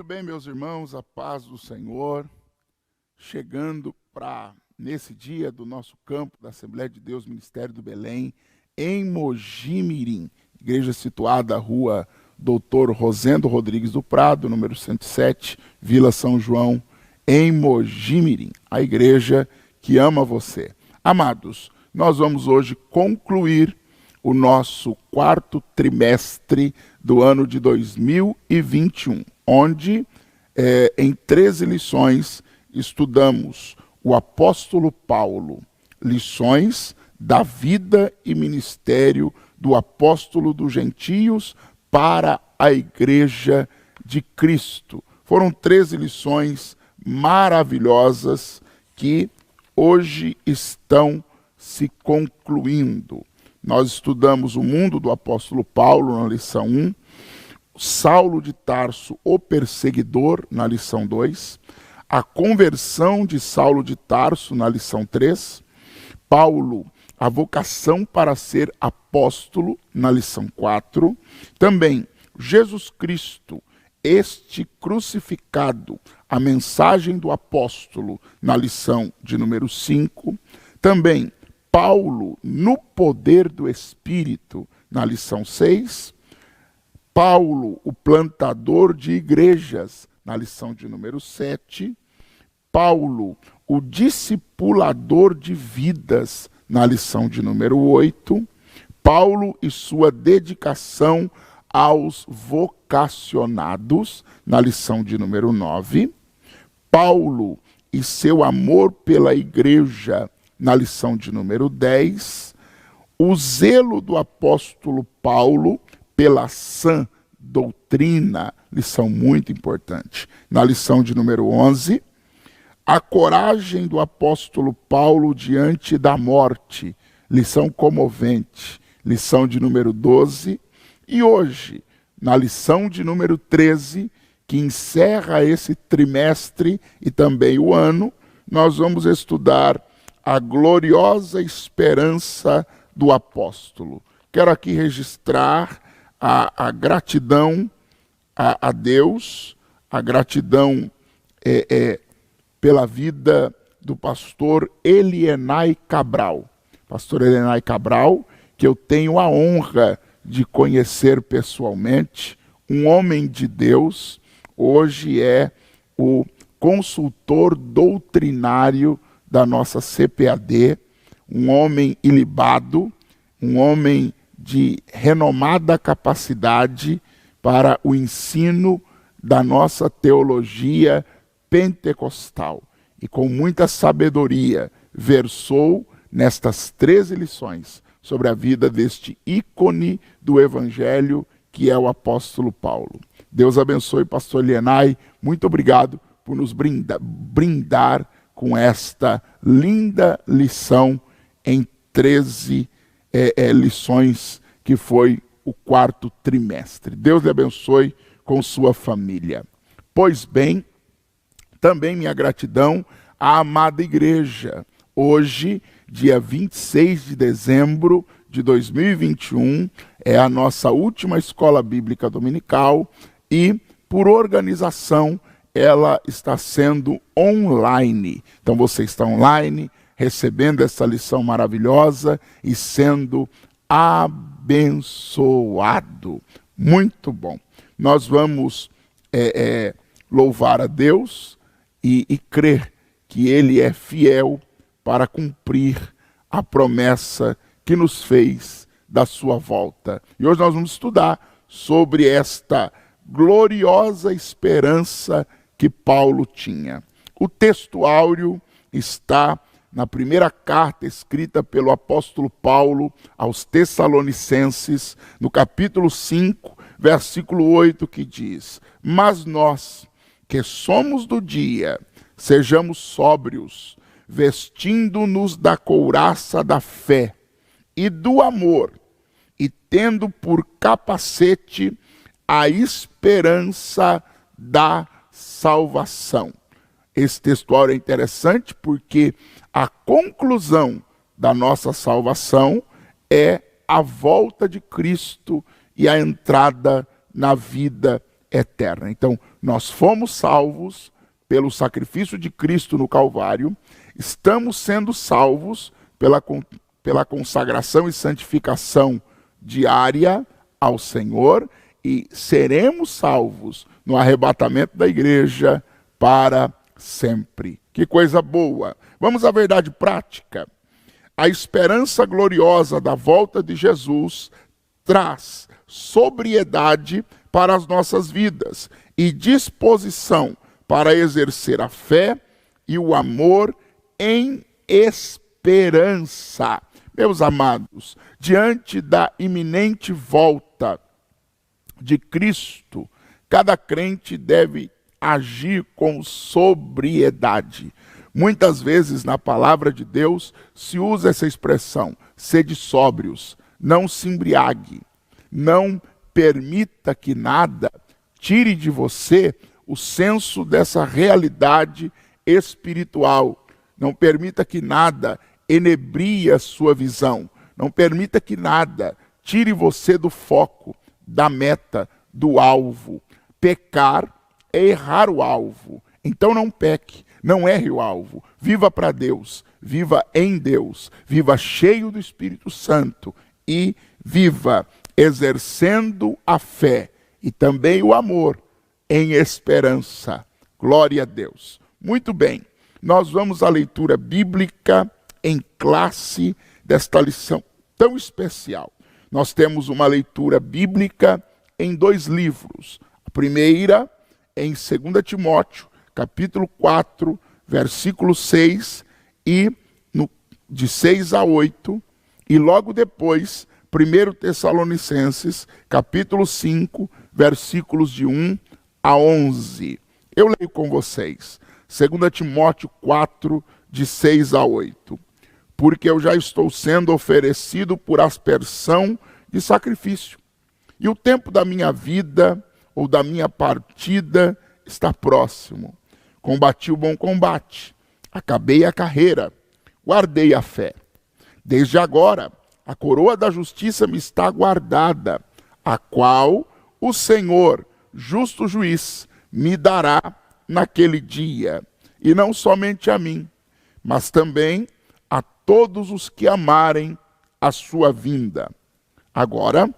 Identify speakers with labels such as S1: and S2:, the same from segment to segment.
S1: bem, meus irmãos, a paz do Senhor, chegando para, nesse dia do nosso campo da Assembleia de Deus, Ministério do Belém, em Mojimirim, igreja situada na rua Doutor Rosendo Rodrigues do Prado, número 107, Vila São João, em Mojimirim, a igreja que ama você. Amados, nós vamos hoje concluir o nosso quarto trimestre do ano de 2021, onde, em 13 lições, estudamos o apóstolo Paulo, lições da vida e ministério do apóstolo dos gentios para a igreja de Cristo. Foram 13 lições maravilhosas que hoje estão se concluindo. Nós estudamos o mundo do apóstolo Paulo na lição 1, Saulo de Tarso, o perseguidor, na lição 2, a conversão de Saulo de Tarso, na lição 3, Paulo, a vocação para ser apóstolo, na lição 4, também Jesus Cristo, este crucificado, a mensagem do apóstolo, na lição de número 5, também Paulo, no poder do Espírito, na lição 6, Paulo, o plantador de igrejas, na lição de número 7, Paulo, o discipulador de vidas, na lição de número 8, Paulo e sua dedicação aos vocacionados, na lição de número 9, Paulo e seu amor pela igreja, na lição de número 10, o zelo do apóstolo Paulo pela sã doutrina, lição muito importante, na lição de número 11, a coragem do apóstolo Paulo diante da morte, lição comovente, lição de número 12, e hoje, na lição de número 13, que encerra esse trimestre e também o ano, nós vamos estudar a gloriosa esperança do apóstolo. Quero aqui registrar a gratidão a Deus, a gratidão pela vida do pastor Elienay Cabral. Pastor Elienay Cabral, que eu tenho a honra de conhecer pessoalmente, um homem de Deus, hoje é o consultor doutrinário da nossa CPAD, um homem ilibado, um homem de renomada capacidade para o ensino da nossa teologia pentecostal. E com muita sabedoria versou nestas 13 lições sobre a vida deste ícone do Evangelho que é o apóstolo Paulo. Deus abençoe, pastor Elienay, muito obrigado por nos brindar com esta linda lição em 13 lições, que foi o quarto trimestre. Deus lhe abençoe com sua família. Pois bem, também minha gratidão à amada igreja. Hoje, dia 26 de dezembro de 2021, é a nossa última escola bíblica dominical e, por organização, ela está sendo online. Então você está online, recebendo essa lição maravilhosa e sendo abençoado. Muito bom. Nós vamos louvar a Deus e crer que Ele é fiel para cumprir a promessa que nos fez da sua volta. E hoje nós vamos estudar sobre esta gloriosa esperança que Paulo tinha. O texto áureo está na primeira carta escrita pelo apóstolo Paulo aos Tessalonicenses, no capítulo 5, versículo 8, que diz: Mas nós, que somos do dia, sejamos sóbrios, vestindo-nos da couraça da fé e do amor, e tendo por capacete a esperança da salvação. Esse textuário é interessante porque a conclusão da nossa salvação é a volta de Cristo e a entrada na vida eterna. Então, nós fomos salvos pelo sacrifício de Cristo no Calvário, estamos sendo salvos pela consagração e santificação diária ao Senhor e seremos salvos no arrebatamento da igreja para sempre. Que coisa boa! Vamos à verdade prática. A esperança gloriosa da volta de Jesus traz sobriedade para as nossas vidas e disposição para exercer a fé e o amor em esperança. Meus amados, diante da iminente volta de Cristo, cada crente deve agir com sobriedade. Muitas vezes na palavra de Deus se usa essa expressão, sede sóbrios, não se embriague, não permita que nada tire de você o senso dessa realidade espiritual. Não permita que nada enebrie a sua visão. Não permita que nada tire você do foco, da meta, do alvo. Pecar é errar o alvo. Então não peque, não erre o alvo. Viva para Deus, viva em Deus, viva cheio do Espírito Santo e viva exercendo a fé e também o amor em esperança. Glória a Deus. Muito bem, nós vamos à leitura bíblica em classe desta lição tão especial. Nós temos uma leitura bíblica em 2 livros. A primeira em 2 Timóteo, capítulo 4, versículo 6, e de 6 a 8, e logo depois, 1 Tessalonicenses, capítulo 5, versículos de 1 a 11. Eu leio com vocês. 2 Timóteo 4, de 6 a 8. Porque eu já estou sendo oferecido por aspersão de sacrifício, e o tempo da minha vida ou da minha partida está próximo. Combati o bom combate, acabei a carreira, guardei a fé. Desde agora, a coroa da justiça me está guardada, a qual o Senhor, justo juiz, me dará naquele dia, e não somente a mim, mas também a todos os que amarem a sua vinda. Agora,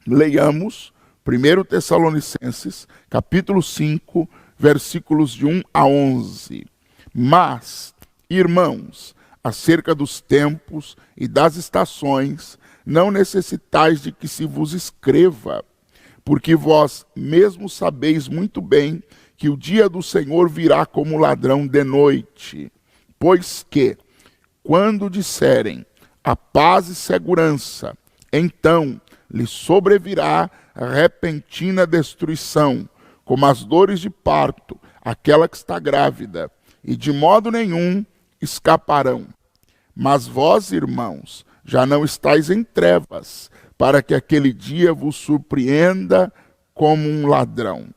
S1: leiamos 1 Tessalonicenses, capítulo 5, versículos de 1 a 11. Mas, irmãos, acerca dos tempos e das estações, não necessitais de que se vos escreva, porque vós mesmos sabeis muito bem que o dia do Senhor virá como ladrão de noite. Pois que, quando disserem a paz e segurança, então lhe sobrevirá repentina destruição, como as dores de parto, aquela que está grávida, e de modo nenhum escaparão. Mas vós, irmãos, já não estáis em trevas, para que aquele dia vos surpreenda como um ladrão.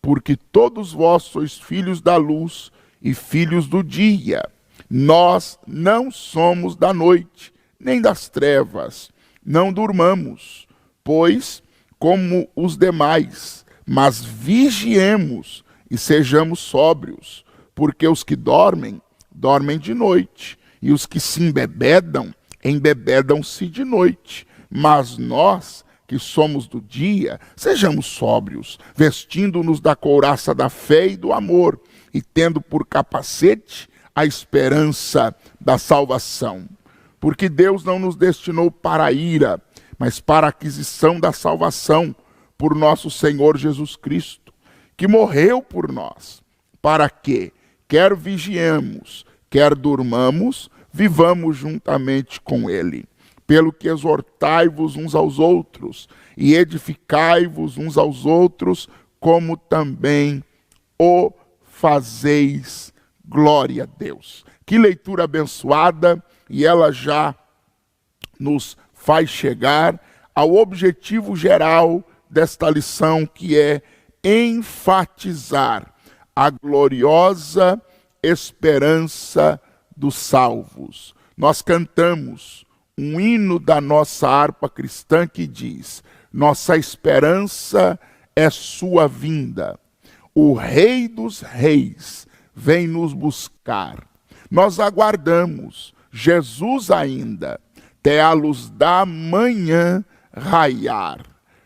S1: Porque todos vós sois filhos da luz e filhos do dia. Nós não somos da noite, nem das trevas. Não durmamos, pois, como os demais, mas vigiemos e sejamos sóbrios, porque os que dormem, dormem de noite, e os que se embebedam, embebedam-se de noite. Mas nós, que somos do dia, sejamos sóbrios, vestindo-nos da couraça da fé e do amor, e tendo por capacete a esperança da salvação. Porque Deus não nos destinou para a ira, mas para a aquisição da salvação por nosso Senhor Jesus Cristo, que morreu por nós, para que, quer vigiemos, quer durmamos, vivamos juntamente com Ele. Pelo que exortai-vos uns aos outros e edificai-vos uns aos outros, como também o fazeis. Glória a Deus. Que leitura abençoada, e ela já nos faz chegar ao objetivo geral desta lição, que é enfatizar a gloriosa esperança dos salvos. Nós cantamos um hino da nossa harpa cristã que diz: nossa esperança é sua vinda. O Rei dos Reis vem nos buscar. Nós aguardamos Jesus ainda, até a luz da manhã raiar.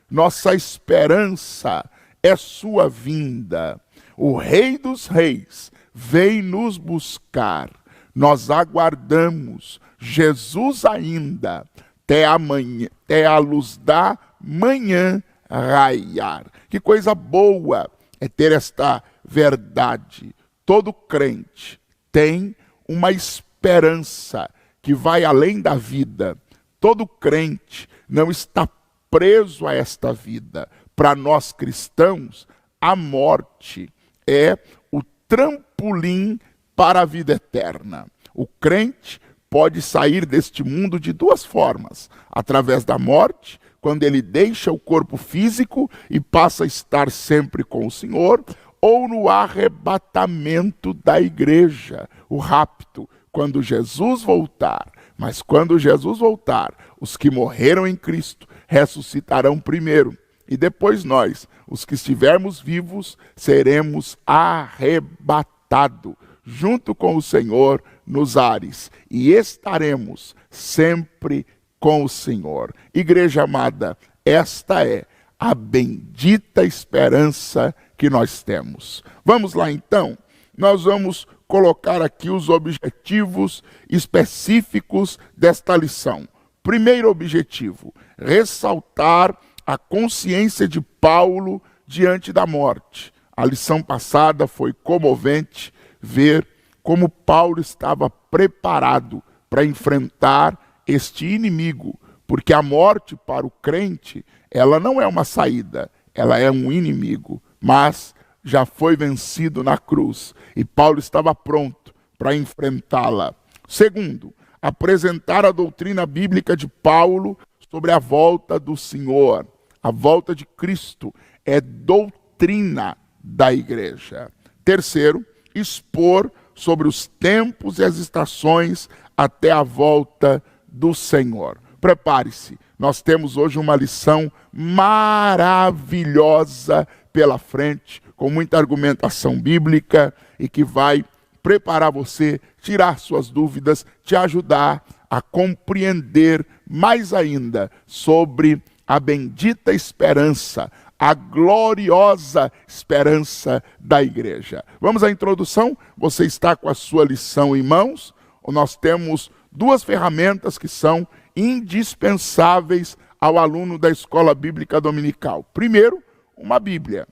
S1: Nossa esperança é sua vinda. O Rei dos Reis vem nos buscar. Nós aguardamos Jesus ainda, até a luz da manhã raiar. Que coisa boa é ter esta verdade. Todo crente tem uma esperança que vai além da vida. Todo crente não está preso a esta vida. Para nós cristãos, a morte é o trampolim para a vida eterna. O crente pode sair deste mundo de duas formas: através da morte, quando ele deixa o corpo físico e passa a estar sempre com o Senhor, ou no arrebatamento da igreja, o rapto, quando Jesus voltar. Mas quando Jesus voltar, os que morreram em Cristo ressuscitarão primeiro, e depois nós, os que estivermos vivos, seremos arrebatados junto com o Senhor nos ares, e estaremos sempre com o Senhor. Igreja amada, esta é a bendita esperança que nós temos. Vamos lá então, nós vamos colocar aqui os objetivos específicos desta lição. Primeiro objetivo, ressaltar a consciência de Paulo diante da morte. A lição passada foi comovente ver como Paulo estava preparado para enfrentar este inimigo, porque a morte para o crente, ela não é uma saída, ela é um inimigo, mas já foi vencido na cruz e Paulo estava pronto para enfrentá-la. Segundo, apresentar a doutrina bíblica de Paulo sobre a volta do Senhor. A volta de Cristo é doutrina da igreja. Terceiro, expor sobre os tempos e as estações até a volta do Senhor. Prepare-se, nós temos hoje uma lição maravilhosa pela frente, com muita argumentação bíblica e que vai preparar você, tirar suas dúvidas, te ajudar a compreender mais ainda sobre a bendita esperança, a gloriosa esperança da igreja. Vamos à introdução? Você está com a sua lição em mãos? Nós temos duas ferramentas que são indispensáveis ao aluno da escola bíblica dominical. Primeiro, uma Bíblia.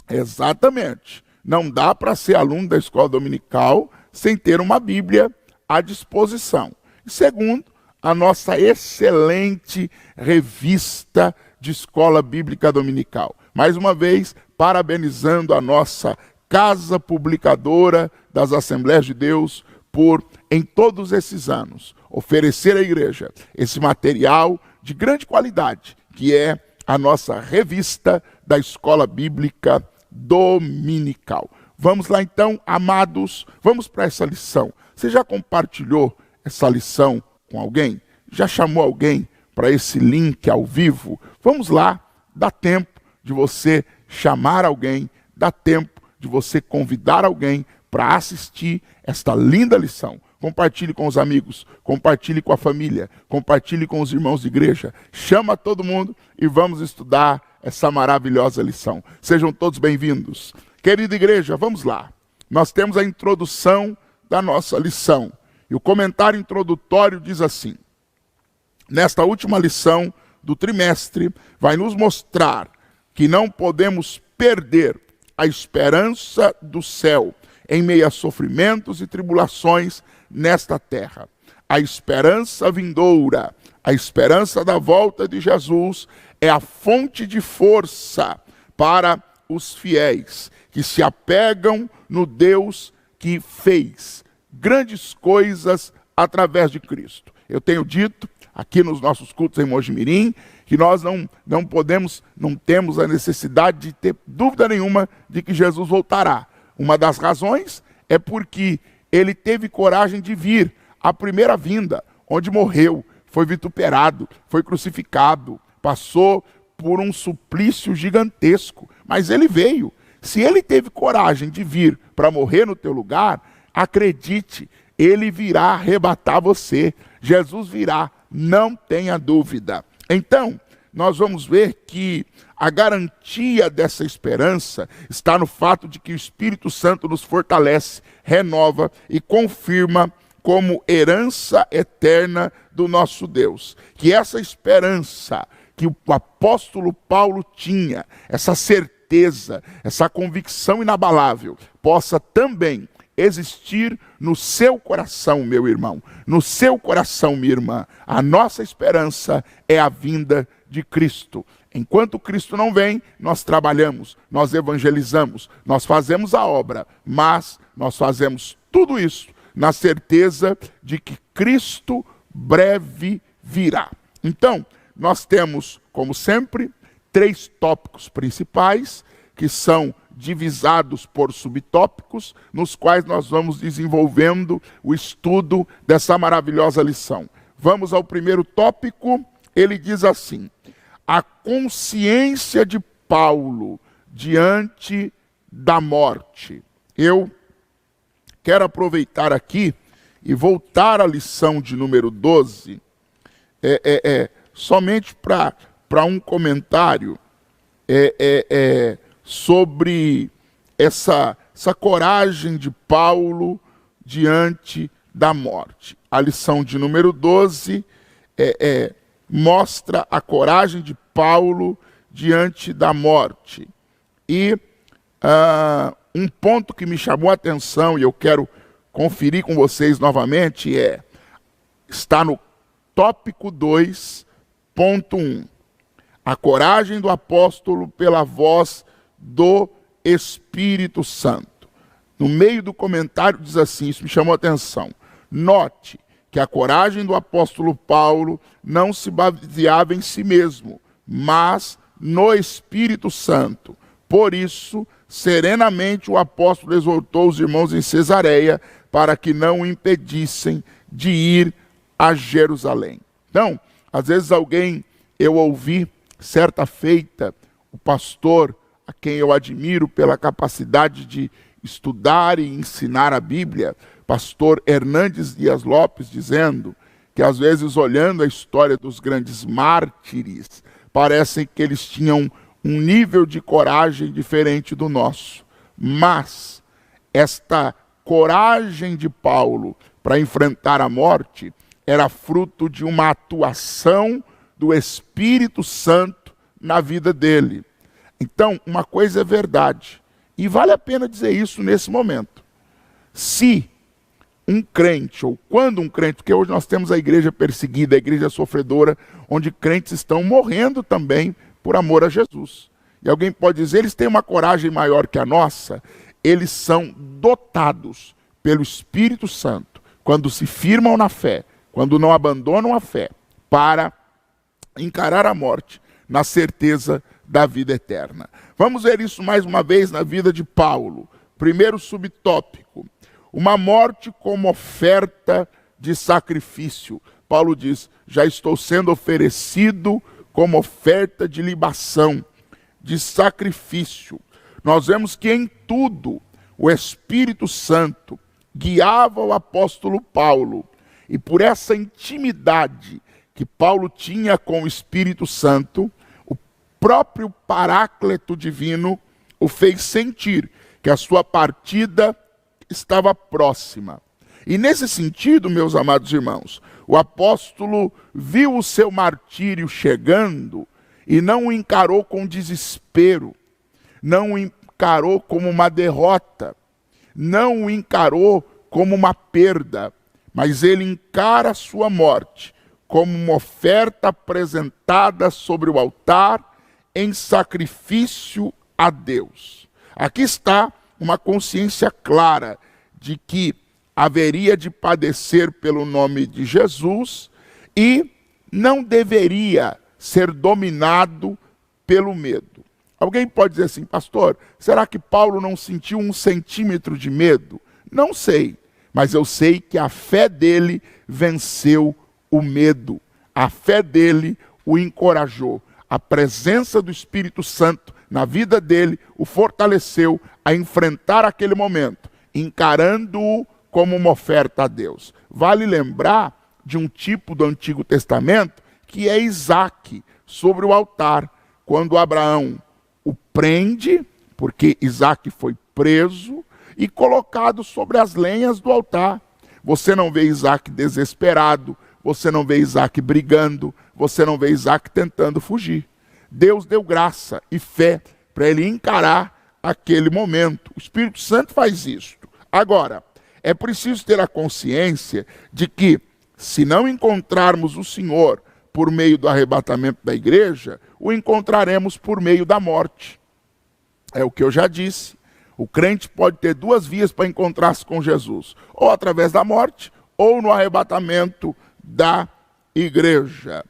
S1: Exatamente. Não dá para ser aluno da escola dominical sem ter uma Bíblia à disposição. E segundo, a nossa excelente revista de escola bíblica dominical. Mais uma vez, parabenizando a nossa casa publicadora das Assembleias de Deus por, em todos esses anos, oferecer à igreja esse material de grande qualidade, que é a nossa revista da escola bíblica dominical. Vamos lá então, amados, vamos para essa lição. Você já compartilhou essa lição com alguém? Já chamou alguém para esse link ao vivo? Vamos lá, dá tempo de você chamar alguém, dá tempo de você convidar alguém para assistir esta linda lição. Compartilhe com os amigos, compartilhe com a família, compartilhe com os irmãos de igreja, chama todo mundo e vamos estudar essa maravilhosa lição. Sejam todos bem-vindos. Querida igreja, vamos lá. Nós temos a introdução da nossa lição. E o comentário introdutório diz assim: nesta última lição do trimestre, vai nos mostrar que não podemos perder a esperança do céu em meio a sofrimentos e tribulações nesta terra. A esperança vindoura, a esperança da volta de Jesus é a fonte de força para os fiéis que se apegam no Deus que fez grandes coisas através de Cristo. Eu tenho dito aqui nos nossos cultos em Mojimirim que nós não temos a necessidade de ter dúvida nenhuma de que Jesus voltará. Uma das razões é porque ele teve coragem de vir à primeira vinda, onde morreu, foi vituperado, foi crucificado, passou por um suplício gigantesco, mas ele veio. Se ele teve coragem de vir para morrer no teu lugar, acredite, ele virá arrebatar você. Jesus virá, não tenha dúvida. Então, nós vamos ver que a garantia dessa esperança está no fato de que o Espírito Santo nos fortalece, renova e confirma como herança eterna do nosso Deus. Que essa esperança que o apóstolo Paulo tinha, essa certeza, essa convicção inabalável, possa também existir no seu coração, meu irmão, no seu coração, minha irmã. A nossa esperança é a vinda de Cristo. Enquanto Cristo não vem, nós trabalhamos, nós evangelizamos, nós fazemos a obra, mas nós fazemos tudo isso na certeza de que Cristo breve virá. Então, nós temos, como sempre, 3 tópicos principais, que são divisados por subtópicos, nos quais nós vamos desenvolvendo o estudo dessa maravilhosa lição. Vamos ao primeiro tópico. Ele diz assim: a consciência de Paulo diante da morte. Eu quero aproveitar aqui e voltar à lição de número 12, somente para um comentário sobre essa coragem de Paulo diante da morte. A lição de número 12 mostra a coragem de Paulo diante da morte. E um ponto que me chamou a atenção, e eu quero conferir com vocês novamente, está no tópico 2.1. A coragem do apóstolo pela voz do Espírito Santo. No meio do comentário diz assim, isso me chamou a atenção: note que a coragem do apóstolo Paulo não se baseava em si mesmo, mas no Espírito Santo. Por isso, serenamente o apóstolo exortou os irmãos em Cesareia para que não o impedissem de ir a Jerusalém. Então, às vezes eu ouvi certa feita, o pastor, a quem eu admiro pela capacidade de estudar e ensinar a Bíblia, pastor Hernandes Dias Lopes, dizendo que às vezes, olhando a história dos grandes mártires, parece que eles tinham um nível de coragem diferente do nosso. Mas esta coragem de Paulo para enfrentar a morte era fruto de uma atuação do Espírito Santo na vida dele. Então, uma coisa é verdade, e vale a pena dizer isso nesse momento. Se um crente, ou quando um crente, porque hoje nós temos a igreja perseguida, a igreja sofredora, onde crentes estão morrendo também por amor a Jesus. E alguém pode dizer, eles têm uma coragem maior que a nossa. Eles são dotados pelo Espírito Santo, quando se firmam na fé, quando não abandonam a fé, para encarar a morte na certeza da vida eterna. Vamos ver isso mais uma vez na vida de Paulo. Primeiro subtópico: uma morte como oferta de sacrifício. Paulo diz, já estou sendo oferecido como oferta de libação, de sacrifício. Nós vemos que em tudo o Espírito Santo guiava o apóstolo Paulo, e por essa intimidade que Paulo tinha com o Espírito Santo, o próprio Paráclito divino o fez sentir que a sua partida estava próxima. E nesse sentido, meus amados irmãos, o apóstolo viu o seu martírio chegando e não o encarou com desespero, não o encarou como uma derrota, não o encarou como uma perda, mas ele encara a sua morte como uma oferta apresentada sobre o altar em sacrifício a Deus. Aqui está uma consciência clara de que haveria de padecer pelo nome de Jesus e não deveria ser dominado pelo medo. Alguém pode dizer assim, pastor, será que Paulo não sentiu 1 centímetro de medo? Não sei, mas eu sei que a fé dele venceu o medo. A fé dele o encorajou. a presença do Espírito Santo na vida dele o fortaleceu a enfrentar aquele momento, encarando-o como uma oferta a Deus. Vale lembrar de um tipo do Antigo Testamento que é Isaque, sobre o altar, quando Abraão o prende, porque Isaque foi preso, e colocado sobre as lenhas do altar. Você não vê Isaque desesperado, você não vê Isaque brigando, você não vê Isaque tentando fugir. Deus deu graça e fé para ele encarar aquele momento. O Espírito Santo faz isso. Agora, é preciso ter a consciência de que, se não encontrarmos o Senhor por meio do arrebatamento da igreja, o encontraremos por meio da morte. É o que eu já disse. O crente pode ter duas vias para encontrar-se com Jesus, ou através da morte, ou no arrebatamento da igreja.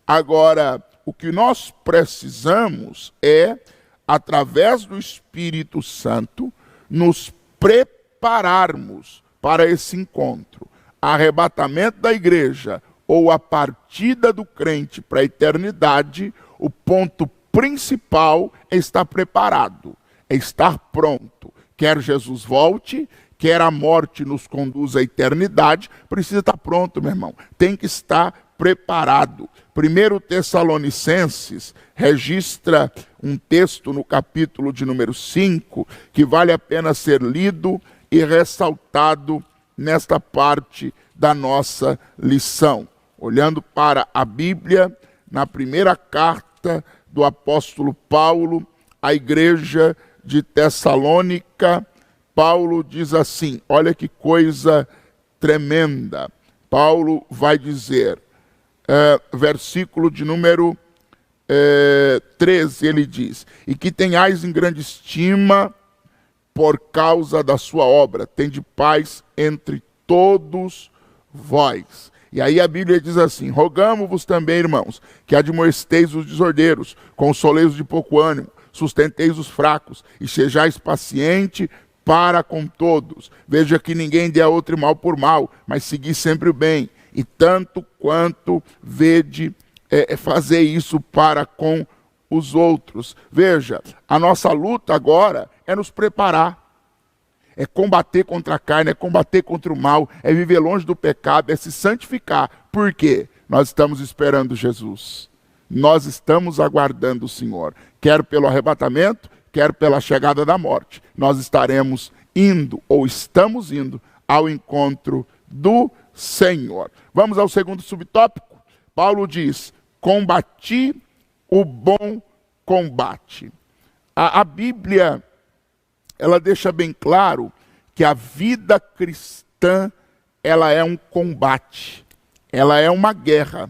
S1: Agora, o que nós precisamos é, através do Espírito Santo, nos prepararmos para esse encontro. Arrebatamento da igreja ou a partida do crente para a eternidade, o ponto principal é estar preparado, é estar pronto. Quer Jesus volte, quer a morte nos conduza à eternidade, precisa estar pronto, meu irmão. Tem que estar preparado. 1 Tessalonicenses registra um texto no capítulo de número 5, que vale a pena ser lido e ressaltado nesta parte da nossa lição. Olhando para a Bíblia, na primeira carta do apóstolo Paulo à igreja de Tessalônica, Paulo diz assim, olha que coisa tremenda. Paulo vai dizer, versículo de número 13, ele diz, e que tenhais em grande estima por causa da sua obra, tende paz entre todos vós. E aí a Bíblia diz assim, rogamo-vos também, irmãos, que admoesteis os desordeiros, consoleis os de pouco ânimo, sustenteis os fracos, e sejais paciente para com todos. Veja que ninguém dê a outro mal por mal, mas segui sempre o bem, e tanto quanto vede fazer isso para com os outros. Veja, a nossa luta agora é nos preparar. É combater contra a carne, é combater contra o mal, é viver longe do pecado, é se santificar. Por quê? Nós estamos esperando Jesus. Nós estamos aguardando o Senhor. Quer pelo arrebatamento, quer pela chegada da morte. Nós estaremos indo, ou estamos indo, ao encontro do Senhor. Vamos ao segundo subtópico. Paulo diz, combati o bom combate. A Bíblia, ela deixa bem claro que a vida cristã, ela é um combate, ela é uma guerra.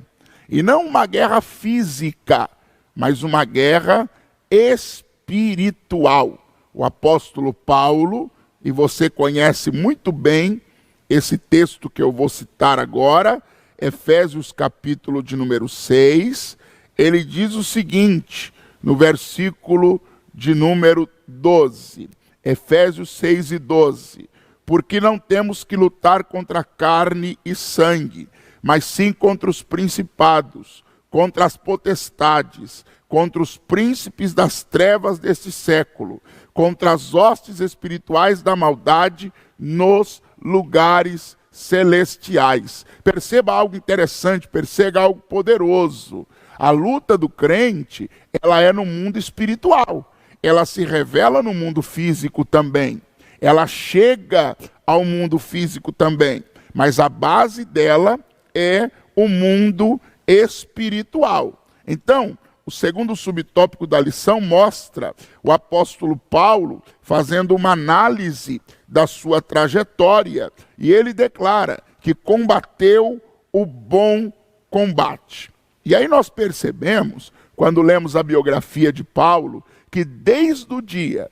S1: E não uma guerra física, mas uma guerra espiritual. O apóstolo Paulo, e você conhece muito bem esse texto que eu vou citar agora, Efésios capítulo de número 6, ele diz o seguinte, no versículo de número 12, Efésios 6 e 12, porque não temos que lutar contra carne e sangue, mas sim contra os principados, contra as potestades, contra os príncipes das trevas deste século, contra as hostes espirituais da maldade nos lugares celestiais. Perceba algo interessante, perceba algo poderoso. A luta do crente, ela é no mundo espiritual. Ela se revela no mundo físico também. Ela chega ao mundo físico também. Mas a base dela é o mundo espiritual. Então, o segundo subtópico da lição mostra o apóstolo Paulo fazendo uma análise da sua trajetória. E ele declara que combateu o bom combate. E aí nós percebemos, quando lemos a biografia de Paulo, que desde o dia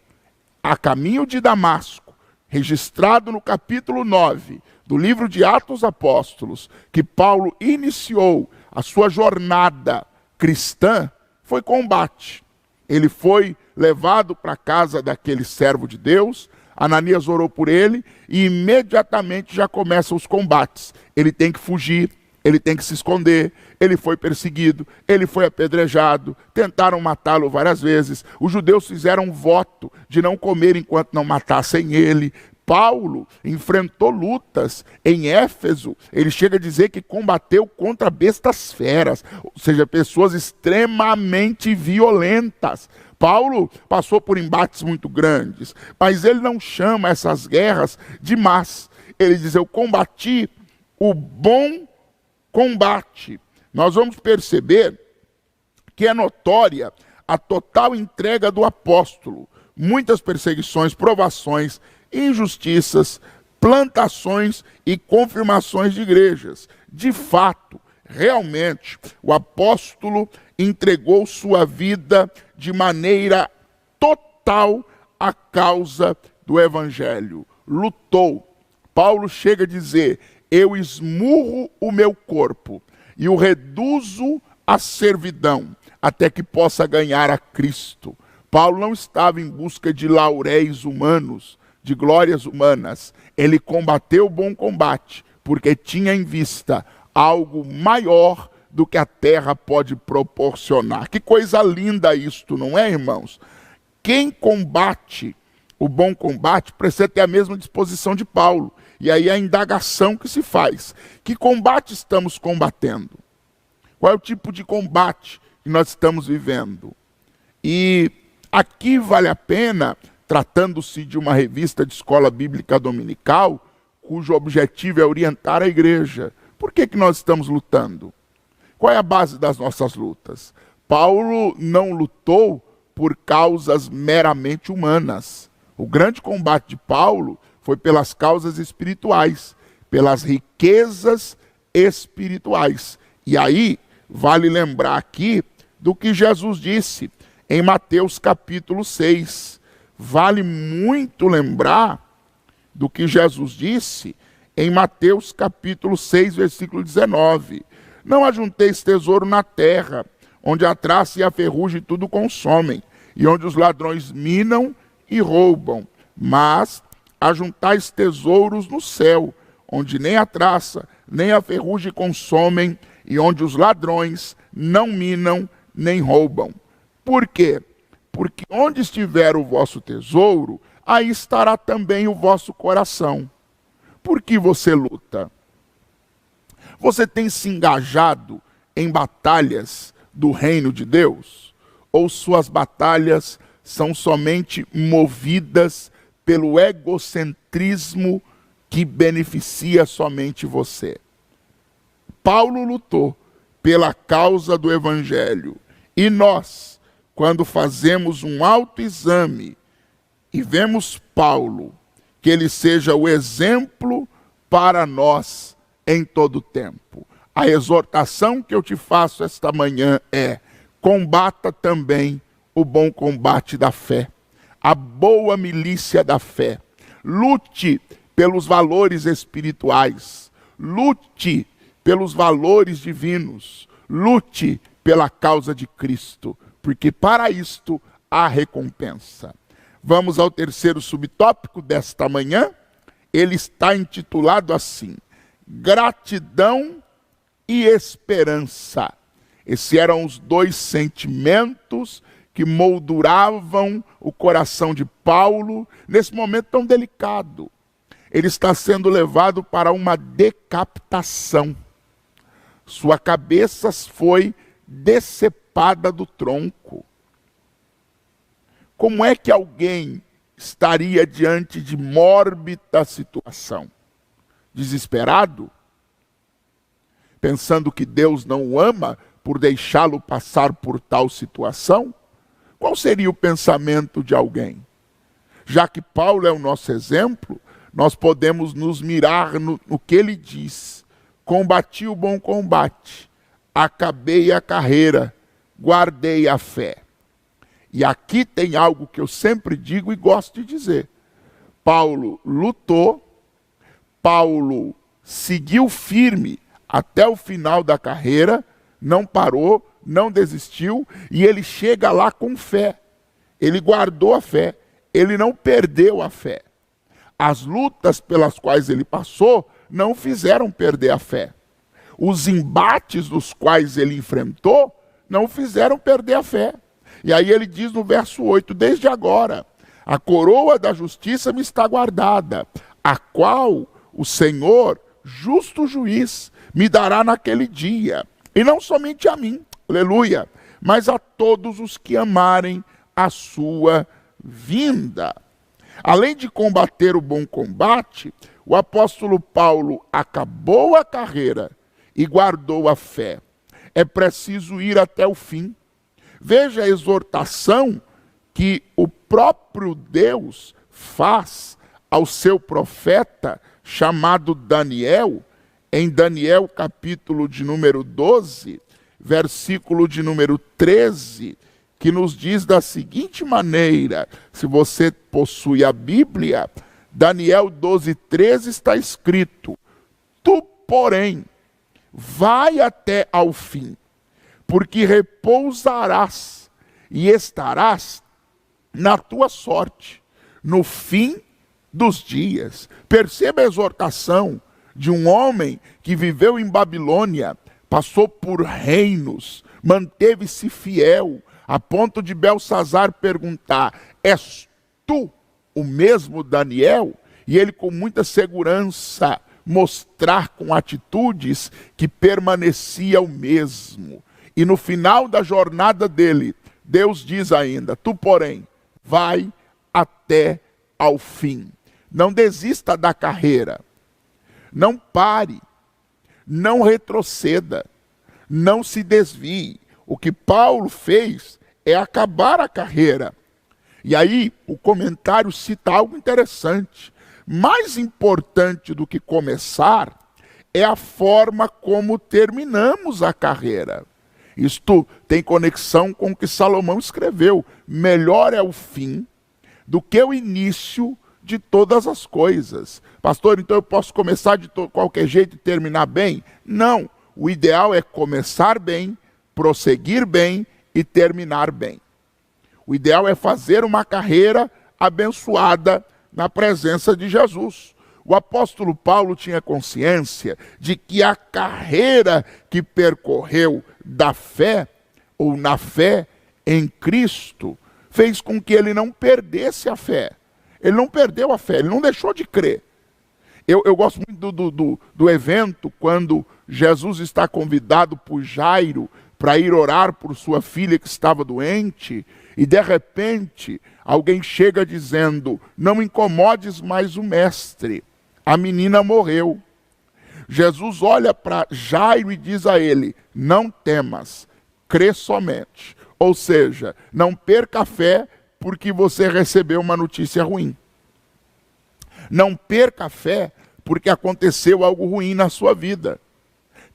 S1: a caminho de Damasco, registrado no capítulo 9 do livro de Atos Apóstolos, que Paulo iniciou a sua jornada cristã, foi combate. Ele foi levado para a casa daquele servo de Deus, Ananias orou por ele e imediatamente já começam os combates. Ele tem que fugir, ele tem que se esconder, ele foi perseguido, ele foi apedrejado, tentaram matá-lo várias vezes, os judeus fizeram um voto de não comer enquanto não matassem ele. Paulo enfrentou lutas em Éfeso, ele chega a dizer que combateu contra bestas feras, ou seja, pessoas extremamente violentas. Paulo passou por embates muito grandes, mas ele não chama essas guerras de más. Ele diz: eu combati o bom combate. Nós vamos perceber que é notória a total entrega do apóstolo. Muitas perseguições, provações, injustiças, plantações e confirmações de igrejas. De fato, realmente, o apóstolo entregou sua vida de maneira total à causa do evangelho. Lutou. Paulo chega a dizer: eu esmurro o meu corpo e o reduzo à servidão, até que possa ganhar a Cristo. Paulo não estava em busca de lauréis humanos, de glórias humanas. Ele combateu o bom combate, porque tinha em vista algo maior do que a terra pode proporcionar. Que coisa linda isto, não é, irmãos? Quem combate o bom combate precisa ter a mesma disposição de Paulo. E aí a indagação que se faz: que combate estamos combatendo? Qual é o tipo de combate que nós estamos vivendo? E aqui vale a pena, tratando-se de uma revista de escola bíblica dominical, cujo objetivo é orientar a igreja. Por que nós estamos lutando? Qual é a base das nossas lutas? Paulo não lutou por causas meramente humanas. O grande combate de Paulo foi pelas causas espirituais, pelas riquezas espirituais. E aí, vale lembrar aqui do que Jesus disse em Mateus capítulo 6. Vale muito lembrar do que Jesus disse em Mateus capítulo 6, versículo 19. Não ajunteis tesouro na terra, onde a traça e a ferrugem tudo consomem, e onde os ladrões minam e roubam, mas ajuntais tesouros no céu, onde nem a traça, nem a ferrugem consomem, e onde os ladrões não minam nem roubam. Por quê? Porque onde estiver o vosso tesouro, aí estará também o vosso coração. Por que você luta? Você tem se engajado em batalhas do reino de Deus? Ou suas batalhas são somente movidas pelo egocentrismo que beneficia somente você? Paulo lutou pela causa do evangelho. E nós, quando fazemos um autoexame e vemos Paulo, que ele seja o exemplo para nós em todo o tempo. A exortação que eu te faço esta manhã é: combata também o bom combate da fé, a boa milícia da fé. Lute pelos valores espirituais, lute pelos valores divinos, lute pela causa de Cristo, porque para isto há recompensa. Vamos ao terceiro subtópico desta manhã. Ele está intitulado assim: gratidão e esperança. Esses eram os dois sentimentos que molduravam o coração de Paulo nesse momento tão delicado. Ele está sendo levado para uma decapitação. Sua cabeça foi decepada do tronco. Como é que alguém estaria diante de mórbida situação? Desesperado? Pensando que Deus não o ama por deixá-lo passar por tal situação? Qual seria o pensamento de alguém? Já que Paulo é o nosso exemplo, nós podemos nos mirar no que ele diz: combati o bom combate, acabei a carreira, guardei a fé. E aqui tem algo que eu sempre digo e gosto de dizer. Paulo lutou, Paulo seguiu firme até o final da carreira, não parou, não desistiu, e ele chega lá com fé. Ele guardou a fé, ele não perdeu a fé. As lutas pelas quais ele passou não fizeram perder a fé. os embates dos quais ele enfrentou não o fizeram perder a fé. E aí ele diz no verso 8, desde agora, a coroa da justiça me está guardada, a qual o Senhor, justo juiz, me dará naquele dia. E não somente a mim, aleluia, mas a todos os que amarem a sua vinda. Além de combater o bom combate, o apóstolo Paulo acabou a carreira e guardou a fé. É preciso ir até o fim. Veja a exortação que o próprio Deus faz ao seu profeta chamado Daniel, em Daniel capítulo de número 12, versículo de número 13, que nos diz da seguinte maneira, se você possui a Bíblia, Daniel 12, 13 está escrito, tu, porém, vai até ao fim, porque repousarás e estarás na tua sorte, no fim dos dias. Perceba a exortação de um homem que viveu em Babilônia, passou por reinos, manteve-se fiel, a ponto de Belsazar perguntar, és tu o mesmo Daniel? E ele com muita segurança mostrar com atitudes que permanecia o mesmo. E no final da jornada dele, Deus diz ainda, tu porém, vai até ao fim. Não desista da carreira. Não pare. Não retroceda. Não se desvie. O que Paulo fez é acabar a carreira. E aí o comentário cita algo interessante. Mais importante do que começar é a forma como terminamos a carreira. Isto tem conexão com o que Salomão escreveu. Melhor é o fim do que o início de todas as coisas. Pastor, então eu posso começar de qualquer jeito e terminar bem? Não. O ideal é começar bem, prosseguir bem e terminar bem. O ideal é fazer uma carreira abençoada na presença de Jesus. O apóstolo Paulo tinha consciência de que a carreira que percorreu da fé, ou na fé em Cristo, fez com que ele não perdesse a fé. Ele não perdeu a fé, ele não deixou de crer. Eu gosto muito do evento quando Jesus está convidado por Jairo para ir orar por sua filha que estava doente, e de repente alguém chega dizendo, não incomodes mais o mestre, a menina morreu. Jesus olha para Jairo e diz a ele, não temas, crê somente. Ou seja, não perca a fé porque você recebeu uma notícia ruim. Não perca a fé porque aconteceu algo ruim na sua vida.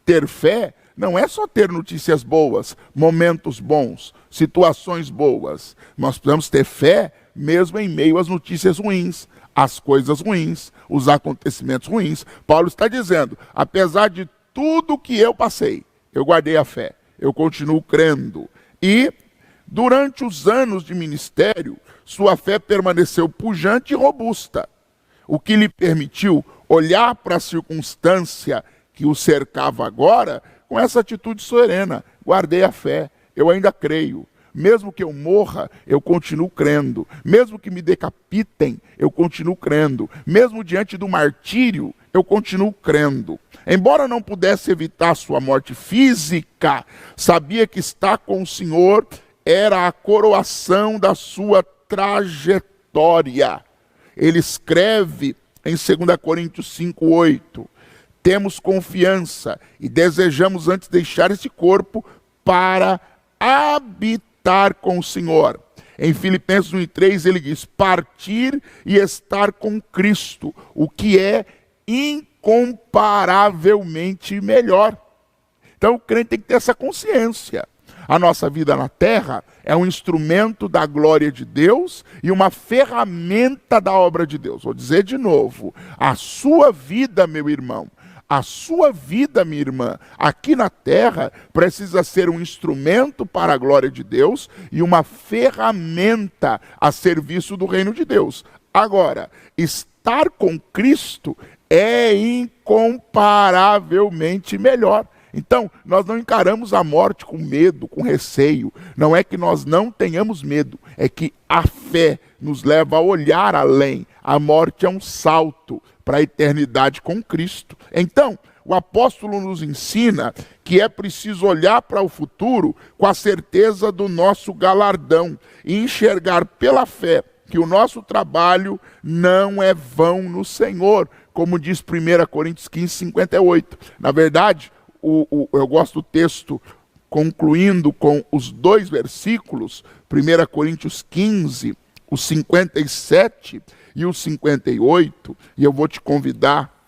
S1: Ter fé não é só ter notícias boas, momentos bons, situações boas. Nós precisamos ter fé mesmo em meio às notícias ruins, às coisas ruins, os acontecimentos ruins. Paulo está dizendo, apesar de tudo que eu passei, eu guardei a fé, eu continuo crendo. E durante os anos de ministério, sua fé permaneceu pujante e robusta, o que lhe permitiu olhar para a circunstância que o cercava agora com essa atitude serena. Guardei a fé, eu ainda creio. Mesmo que eu morra, eu continuo crendo. Mesmo que me decapitem, eu continuo crendo. Mesmo diante do martírio, eu continuo crendo. Embora não pudesse evitar sua morte física, sabia que estar com o Senhor era a coroação da sua trajetória. Ele escreve em 2 Coríntios 5:8, temos confiança e desejamos antes deixar este corpo para habitar com o Senhor. Em Filipenses 1:3 ele diz, partir e estar com Cristo, o que é incomparavelmente melhor. Então o crente tem que ter essa consciência. A nossa vida na terra é um instrumento da glória de Deus e uma ferramenta da obra de Deus. Vou dizer de novo, a sua vida, meu irmão, a sua vida, minha irmã, aqui na terra, precisa ser um instrumento para a glória de Deus e uma ferramenta a serviço do reino de Deus. Agora, estar com Cristo é incomparavelmente melhor. Então, nós não encaramos a morte com medo, com receio. Não é que nós não tenhamos medo, é que a fé nos leva a olhar além. A morte é um salto para a eternidade com Cristo. Então, o apóstolo nos ensina que é preciso olhar para o futuro com a certeza do nosso galardão e enxergar pela fé que o nosso trabalho não é vão no Senhor, como diz 1 Coríntios 15, 58. Na verdade, eu gosto do texto concluindo com os 2 versículos, 1 Coríntios 15, os 57 e os 58, e eu vou te convidar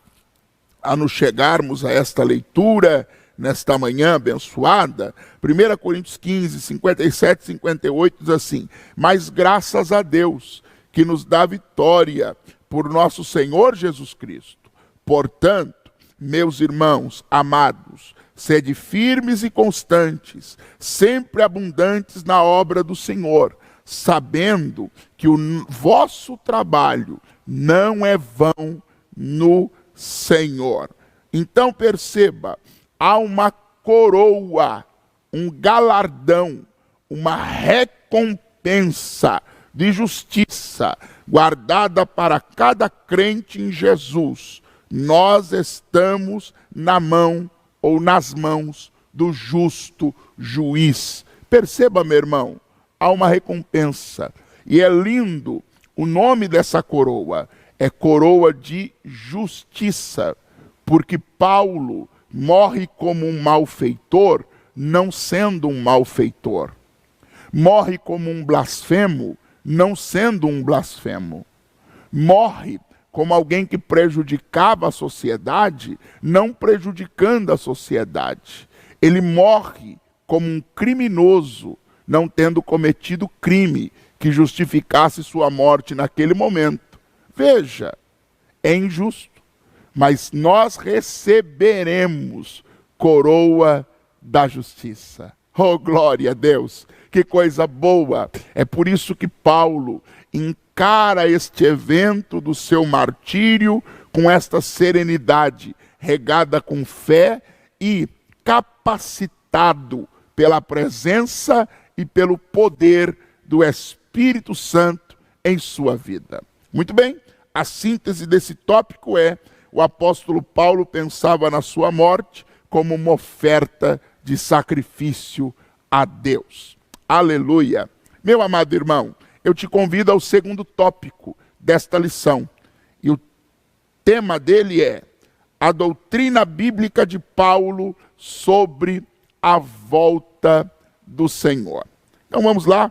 S1: a nos chegarmos a esta leitura nesta manhã abençoada. 1 Coríntios 15, 57 e 58 diz assim: mas graças a Deus que nos dá vitória por nosso Senhor Jesus Cristo. Portanto, meus irmãos amados, sede firmes e constantes, sempre abundantes na obra do Senhor, sabendo que o vosso trabalho não é vão no Senhor. Então perceba, há uma coroa, um galardão, uma recompensa de justiça guardada para cada crente em Jesus. Nós estamos na mão ou nas mãos do justo juiz. Perceba, meu irmão, há uma recompensa. E é lindo, o nome dessa coroa é coroa de justiça, porque Paulo morre como um malfeitor, não sendo um malfeitor. Morre como um blasfemo, não sendo um blasfemo. Morre como alguém que prejudicava a sociedade, não prejudicando a sociedade. Ele morre como um criminoso, não tendo cometido crime que justificasse sua morte naquele momento. Veja, é injusto, mas nós receberemos coroa da justiça. Oh, glória a Deus! Que coisa boa! É por isso que Paulo encara este evento do seu martírio com esta serenidade, regada com fé e capacitado pela presença e pelo poder do Espírito Santo em sua vida. Muito bem, a síntese desse tópico é: o apóstolo Paulo pensava na sua morte como uma oferta de sacrifício a Deus. Aleluia! Meu amado irmão, eu te convido ao segundo tópico desta lição. E o tema dele é a doutrina bíblica de Paulo sobre a volta do Senhor. Então vamos lá.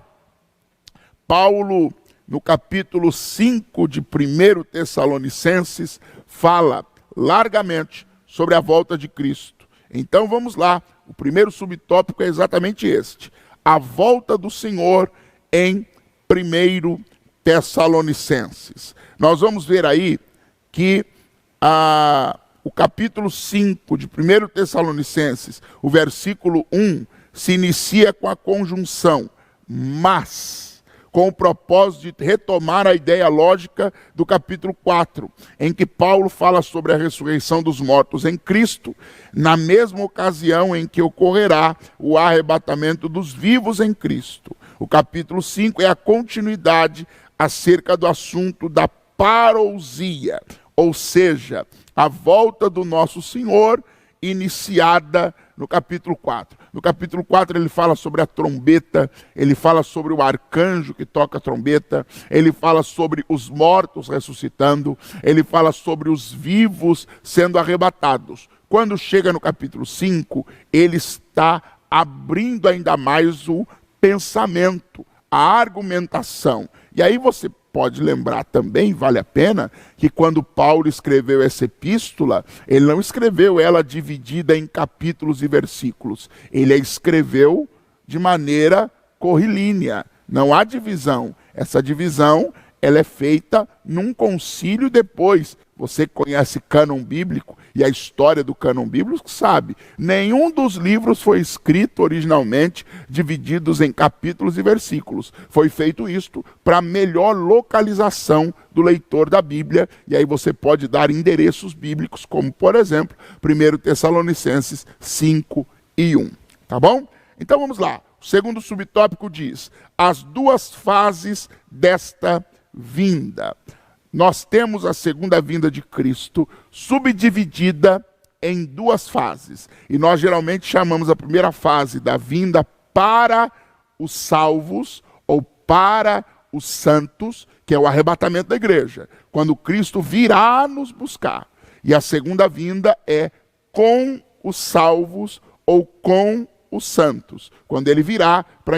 S1: Paulo, no capítulo 5 de 1 Tessalonicenses, fala largamente sobre a volta de Cristo. Então vamos lá. O primeiro subtópico é exatamente este: a volta do Senhor em 1 Tessalonicenses. Nós vamos ver aí que o capítulo 5 de 1 Tessalonicenses, o versículo 1, se inicia com a conjunção mas, com o propósito de retomar a ideia lógica do capítulo 4, em que Paulo fala sobre a ressurreição dos mortos em Cristo, na mesma ocasião em que ocorrerá o arrebatamento dos vivos em Cristo. O capítulo 5 é a continuidade acerca do assunto da parousia, ou seja, a volta do nosso Senhor, iniciada no capítulo 4. No capítulo 4 ele fala sobre a trombeta, ele fala sobre o arcanjo que toca a trombeta, ele fala sobre os mortos ressuscitando, ele fala sobre os vivos sendo arrebatados. Quando chega no capítulo 5, ele está abrindo ainda mais o pensamento, a argumentação. E aí você pode lembrar também, vale a pena, que quando Paulo escreveu essa epístola, ele não escreveu ela dividida em capítulos e versículos. Ele a escreveu de maneira corrilínea. Não há divisão. Essa divisão, ela é feita num concílio depois. Você conhece cânon bíblico, e a história do cânon bíblico sabe, nenhum dos livros foi escrito originalmente divididos em capítulos e versículos. Foi feito isto para melhor localização do leitor da Bíblia, e aí você pode dar endereços bíblicos, como por exemplo, 1 Tessalonicenses 5:1. Tá bom? Então vamos lá. O segundo subtópico diz: as duas fases desta vinda. Nós temos a segunda vinda de Cristo subdividida em duas fases. E nós geralmente chamamos a primeira fase da vinda para os salvos ou para os santos, que é o arrebatamento da igreja, quando Cristo virá nos buscar. E a segunda vinda é com os salvos ou com os santos, quando ele virá para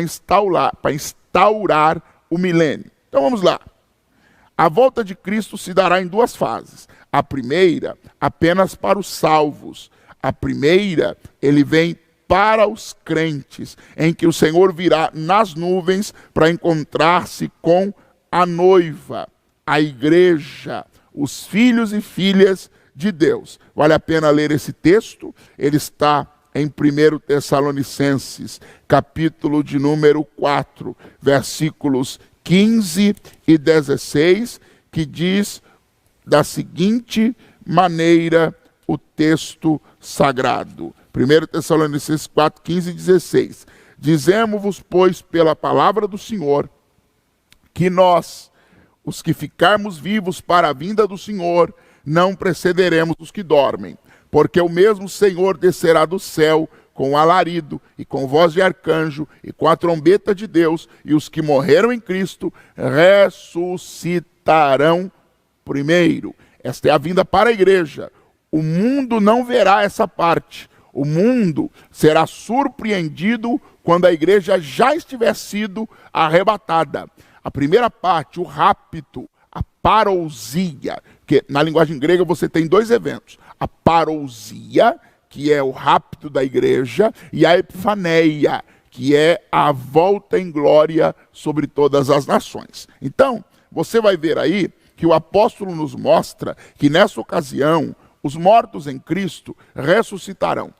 S1: instaurar o milênio. Então vamos lá. A volta de Cristo se dará em duas fases. A primeira, apenas para os salvos. A primeira, ele vem para os crentes, em que o Senhor virá nas nuvens para encontrar-se com a noiva, a igreja, os filhos e filhas de Deus. Vale a pena ler esse texto. Ele está em 1 Tessalonicenses, capítulo de número 4, versículos 15 e 16, que diz da seguinte maneira o texto sagrado. 1 Tessalonicenses 4, 15 e 16. Dizemos-vos, pois, pela palavra do Senhor, que nós, os que ficarmos vivos para a vinda do Senhor, não precederemos os que dormem. Porque o mesmo Senhor descerá do céu com alarido, e com voz de arcanjo, e com a trombeta de Deus, e os que morreram em Cristo ressuscitarão primeiro. Esta é a vinda para a igreja. O mundo não verá essa parte. O mundo será surpreendido quando a igreja já estiver sido arrebatada. A primeira parte, o rapto, a parousia, que na linguagem grega você tem dois eventos. A parousia, que é o rapto da igreja, e a epifaneia, que é a volta em glória sobre todas as nações. Então, você vai ver aí que o apóstolo nos mostra que nessa ocasião, os mortos em Cristo ressuscitarão.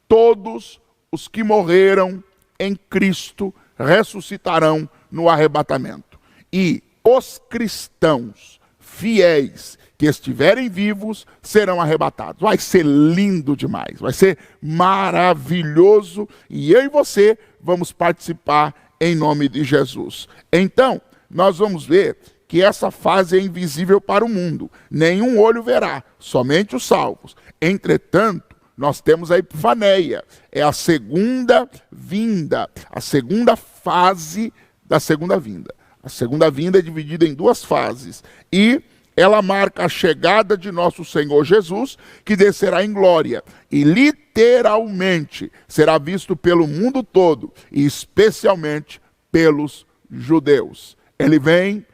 S1: Todos os que morreram em Cristo ressuscitarão no arrebatamento. E os cristãos fiéis que estiverem vivos serão arrebatados. Vai ser lindo demais, vai ser maravilhoso, e eu e você vamos participar em nome de Jesus. Então, nós vamos ver que essa fase é invisível para o mundo. Nenhum olho verá, somente os salvos. Entretanto, nós temos a epifaneia, é a segunda vinda, a segunda fase da segunda vinda. A segunda vinda é dividida em duas fases, e ela marca a chegada de nosso Senhor Jesus, que descerá em glória, e literalmente será visto pelo mundo todo, e especialmente pelos judeus. Ele vem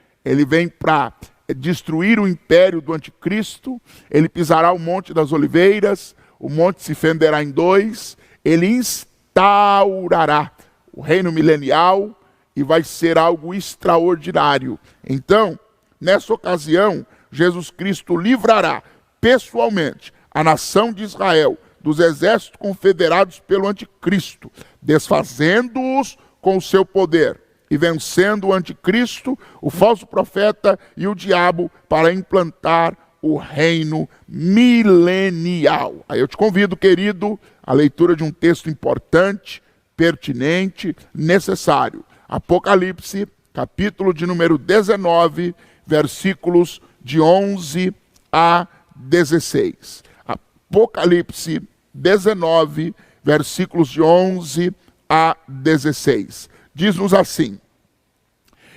S1: para destruir o império do anticristo, ele pisará o Monte das Oliveiras, o monte se fenderá em dois, ele instaurará o reino milenial, e vai ser algo extraordinário. Então, nessa ocasião, Jesus Cristo livrará pessoalmente a nação de Israel dos exércitos confederados pelo anticristo, desfazendo-os com o seu poder e vencendo o anticristo, o falso profeta e o diabo para implantar o reino milenial. Aí eu te convido, querido, à leitura de um texto importante, pertinente, necessário. Apocalipse, capítulo de número 19, versículos de 11 a 16. Apocalipse 19, versículos de 11 a 16. Diz-nos assim: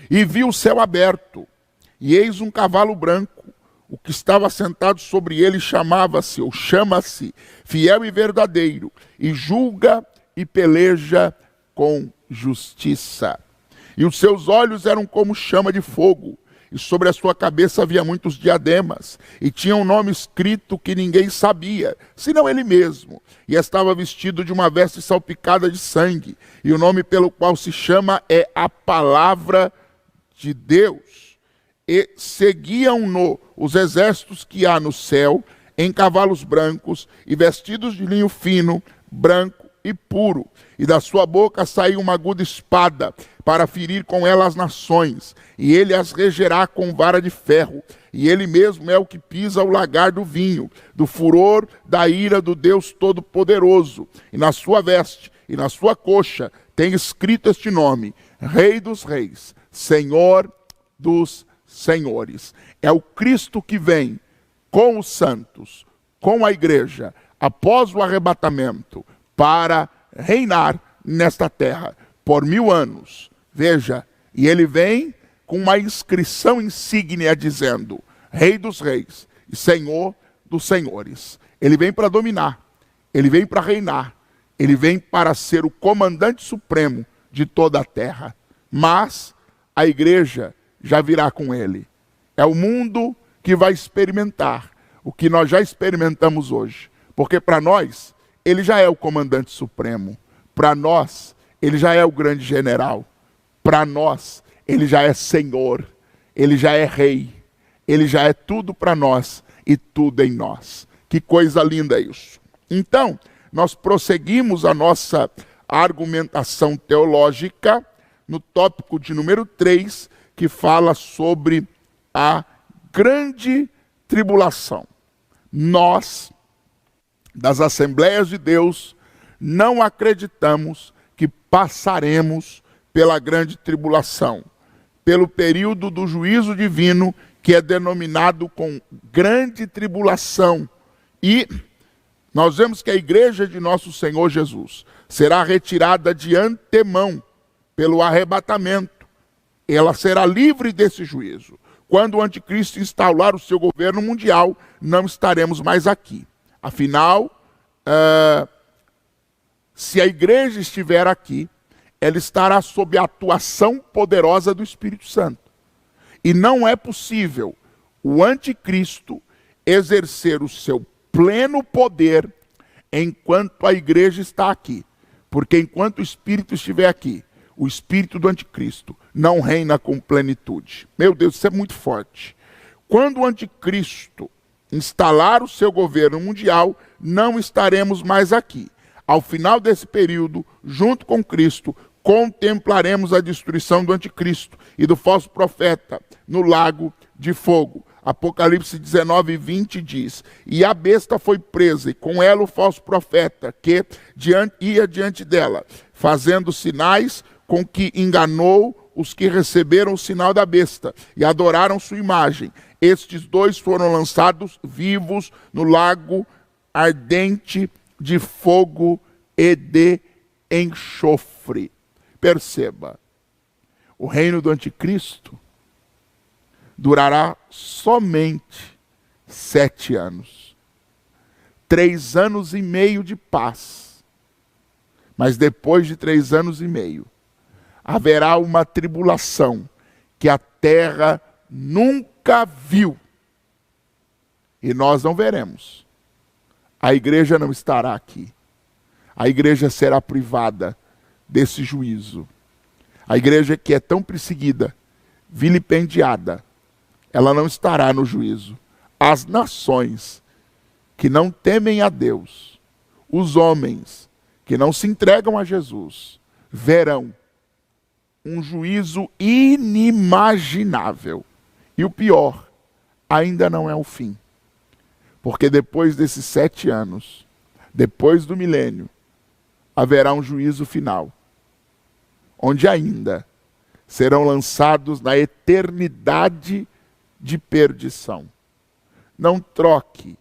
S1: e vi o céu aberto, e eis um cavalo branco. O que estava sentado sobre ele chamava-se, ou chama-se, Fiel e Verdadeiro, e julga e peleja com justiça. E os seus olhos eram como chama de fogo, e sobre a sua cabeça havia muitos diademas, e tinha um nome escrito que ninguém sabia, senão ele mesmo. E estava vestido de uma veste salpicada de sangue, e o nome pelo qual se chama é a Palavra de Deus. E seguiam-no os exércitos que há no céu, em cavalos brancos e vestidos de linho fino, branco e puro. E da sua boca saiu uma aguda espada, para ferir com ela as nações, e ele as regerá com vara de ferro. E ele mesmo é o que pisa o lagar do vinho, do furor da ira do Deus Todo-Poderoso. E na sua veste e na sua coxa tem escrito este nome: Rei dos Reis, Senhor dos Senhores. É o Cristo que vem com os santos, com a igreja, após o arrebatamento, para reinar nesta terra por 1000 anos. Veja, e ele vem com uma inscrição insígnia dizendo: Rei dos Reis e Senhor dos Senhores. Ele vem para dominar, ele vem para reinar, ele vem para ser o comandante supremo de toda a terra. Mas a igreja já virá com ele. É o mundo que vai experimentar o que nós já experimentamos hoje. Porque para nós, ele já é o comandante supremo. Para nós, ele já é o grande general. Para nós, ele já é Senhor. Ele já é Rei. Ele já é tudo para nós e tudo em nós. Que coisa linda isso. Então, nós prosseguimos a nossa argumentação teológica no tópico de número 3, que fala sobre a grande tribulação. Nós, das Assembleias de Deus, não acreditamos que passaremos pela grande tribulação, pelo período do juízo divino, que é denominado com grande tribulação. E nós vemos que a igreja de nosso Senhor Jesus será retirada de antemão pelo arrebatamento. Ela será livre desse juízo. Quando o anticristo instaurar o seu governo mundial, não estaremos mais aqui. Afinal, se a igreja estiver aqui, ela estará sob a atuação poderosa do Espírito Santo. E não é possível o anticristo exercer o seu pleno poder enquanto a igreja está aqui. Porque enquanto o Espírito estiver aqui, o espírito do anticristo não reina com plenitude. Meu Deus, isso é muito forte. Quando o anticristo instalar o seu governo mundial, não estaremos mais aqui. Ao final desse período, junto com Cristo, contemplaremos a destruição do anticristo e do falso profeta no lago de fogo. Apocalipse 19:20 diz: E a besta foi presa, e com ela o falso profeta, que ia diante dela, fazendo sinais com que enganou os que receberam o sinal da besta e adoraram sua imagem. Estes dois foram lançados vivos no lago ardente de fogo e de enxofre. Perceba, o reino do anticristo durará somente 7 anos. 3 anos e meio de paz. Mas depois de 3 anos e meio, haverá uma tribulação que a terra nunca viu. E nós não veremos. A igreja não estará aqui. A igreja será privada desse juízo. A igreja que é tão perseguida, vilipendiada, ela não estará no juízo. As nações que não temem a Deus, os homens que não se entregam a Jesus, verão um juízo inimaginável. E o pior, ainda não é o fim. Porque depois desses 7 anos, depois do milênio, haverá um juízo final, onde ainda serão lançados na eternidade de perdição. Não troque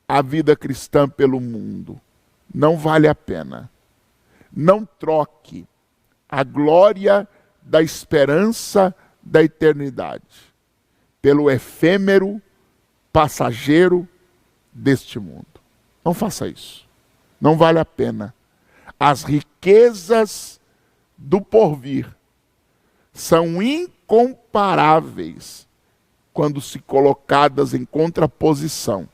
S1: a vida cristã pelo mundo. Não vale a pena. Não troque a glória da esperança da eternidade pelo efêmero, passageiro deste mundo. Não faça isso. Não vale a pena. As riquezas do porvir são incomparáveis quando se colocadas em contraposição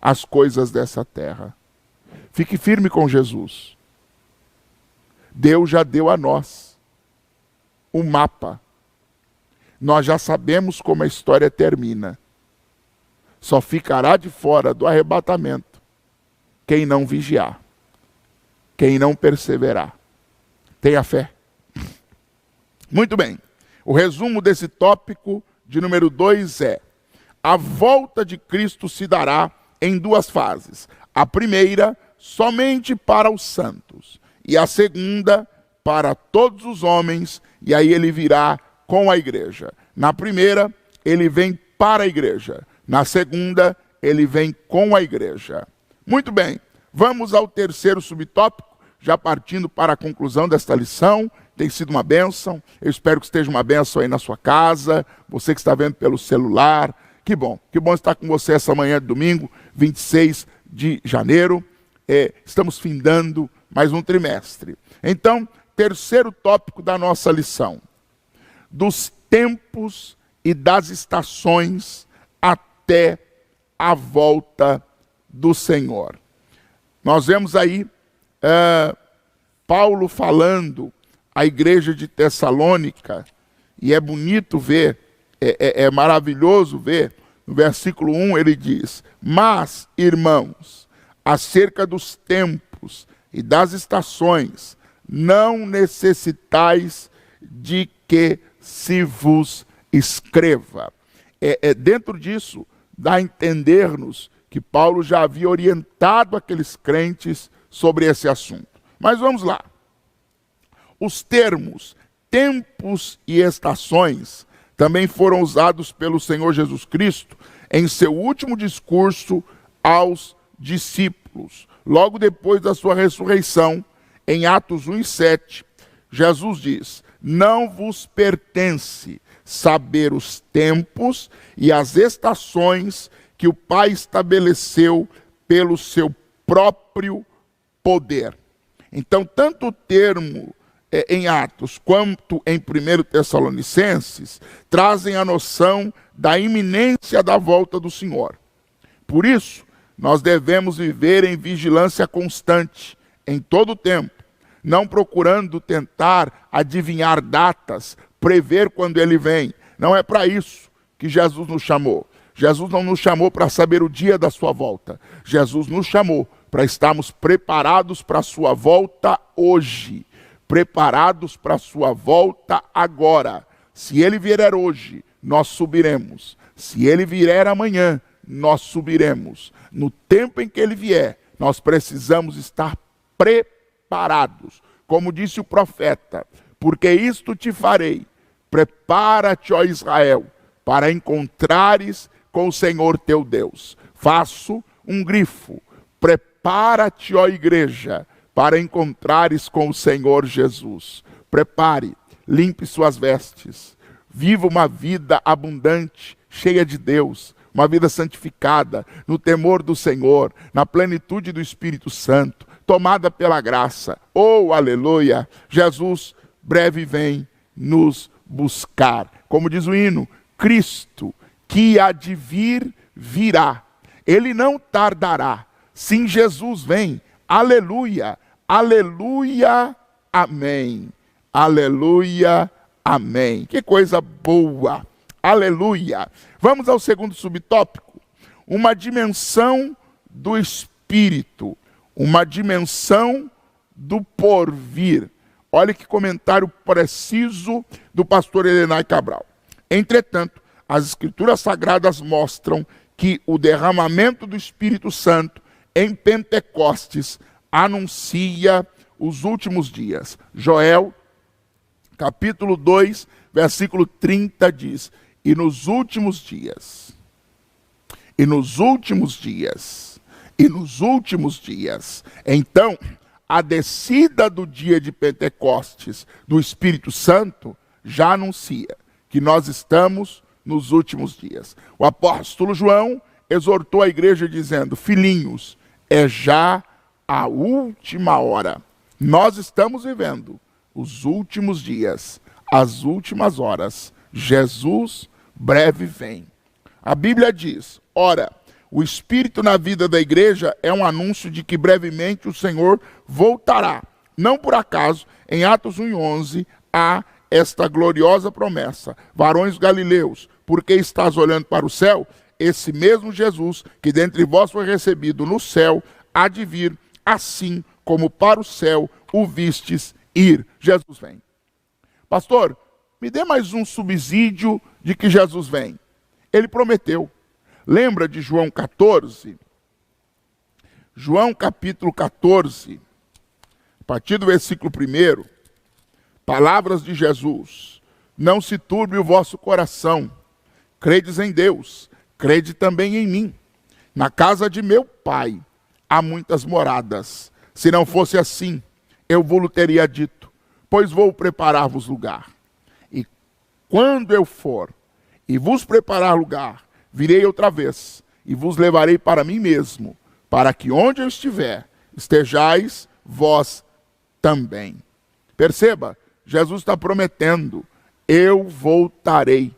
S1: às coisas dessa terra. Fique firme com Jesus. Deus já deu a nós o mapa. Nós já sabemos como a história termina. Só ficará de fora do arrebatamento quem não vigiar, quem não perseverar. Tenha fé. Muito bem. O resumo desse tópico de número 2 é: a volta de Cristo se dará em duas fases. A primeira, somente para os santos. E a segunda, para todos os homens. E aí ele virá com a igreja. Na primeira, ele vem para a igreja. Na segunda, ele vem com a igreja. Muito bem. Vamos ao terceiro subtópico, já partindo para a conclusão desta lição. Tem sido uma bênção. Eu espero que esteja uma bênção aí na sua casa. Você que está vendo pelo celular. Que bom estar com você essa manhã de domingo, 26 de janeiro. Estamos findando mais um trimestre. Então, terceiro tópico da nossa lição: dos tempos e das estações até a volta do Senhor. Nós vemos aí Paulo falando à igreja de Tessalônica, e é bonito ver, é maravilhoso ver, no versículo 1 ele diz: mas, irmãos, acerca dos tempos e das estações, não necessitais de que se vos escreva. Dentro disso, dá a entender-nos que Paulo já havia orientado aqueles crentes sobre esse assunto. Mas vamos lá. Os termos tempos e estações também foram usados pelo Senhor Jesus Cristo em seu último discurso aos discípulos. Logo depois da sua ressurreição, em Atos 1:7, Jesus diz: não vos pertence saber os tempos e as estações que o Pai estabeleceu pelo seu próprio poder. Então, tanto o termo em Atos quanto em 1 Tessalonicenses trazem a noção da iminência da volta do Senhor. Por isso, nós devemos viver em vigilância constante, em todo o tempo, não procurando tentar adivinhar datas, prever quando ele vem. Não é para isso que Jesus nos chamou. Jesus não nos chamou para saber o dia da sua volta. Jesus nos chamou para estarmos preparados para a sua volta hoje. Preparados para a sua volta agora. Se ele vier hoje, nós subiremos. Se ele vier amanhã, nós subiremos. No tempo em que ele vier, nós precisamos estar preparados. Como disse o profeta: porque isto te farei, prepara-te, ó Israel, para encontrares com o Senhor teu Deus. Faço um grifo: prepara-te, ó igreja, para encontrares com o Senhor Jesus. Prepare, limpe suas vestes, viva uma vida abundante, cheia de Deus, uma vida santificada, no temor do Senhor, na plenitude do Espírito Santo, tomada pela graça. Oh, aleluia! Jesus breve vem nos buscar. Como diz o hino, Cristo, que há de vir, virá. Ele não tardará. Sim, Jesus vem. Aleluia! Aleluia! Amém. Aleluia! Amém. Que coisa boa! Aleluia! Vamos ao segundo subtópico. Uma dimensão do Espírito. Uma dimensão do porvir. Olha que comentário preciso do pastor Elenay Cabral. Entretanto, as Escrituras Sagradas mostram que o derramamento do Espírito Santo em Pentecostes anuncia os últimos dias. Joel, capítulo 2, versículo 30 diz: e nos últimos dias, então, a descida do dia de Pentecostes do Espírito Santo já anuncia que nós estamos nos últimos dias. O apóstolo João exortou a igreja dizendo: filhinhos, é já a última hora. Nós estamos vivendo os últimos dias, as últimas horas. Jesus breve vem. A Bíblia diz: ora, o Espírito na vida da igreja é um anúncio de que brevemente o Senhor voltará. Não por acaso, em Atos 1:11, há esta gloriosa promessa: varões galileus, por que estás olhando para o céu? esse mesmo Jesus que dentre vós foi recebido no céu, há de vir, assim como para o céu o vistes ir. Jesus vem. Pastor, me dê mais um subsídio de que Jesus vem. Ele prometeu. Lembra de João 14? João capítulo 14, a partir do versículo 1, palavras de Jesus. Não se turbe o vosso coração. Credes em Deus, crede também em mim. Na casa de meu Pai há muitas moradas. Se não fosse assim, eu vos teria dito, pois vou preparar-vos lugar. E quando eu for e vos preparar lugar, virei outra vez e vos levarei para mim mesmo, para que onde eu estiver, estejais vós também. Perceba, Jesus está prometendo, eu voltarei.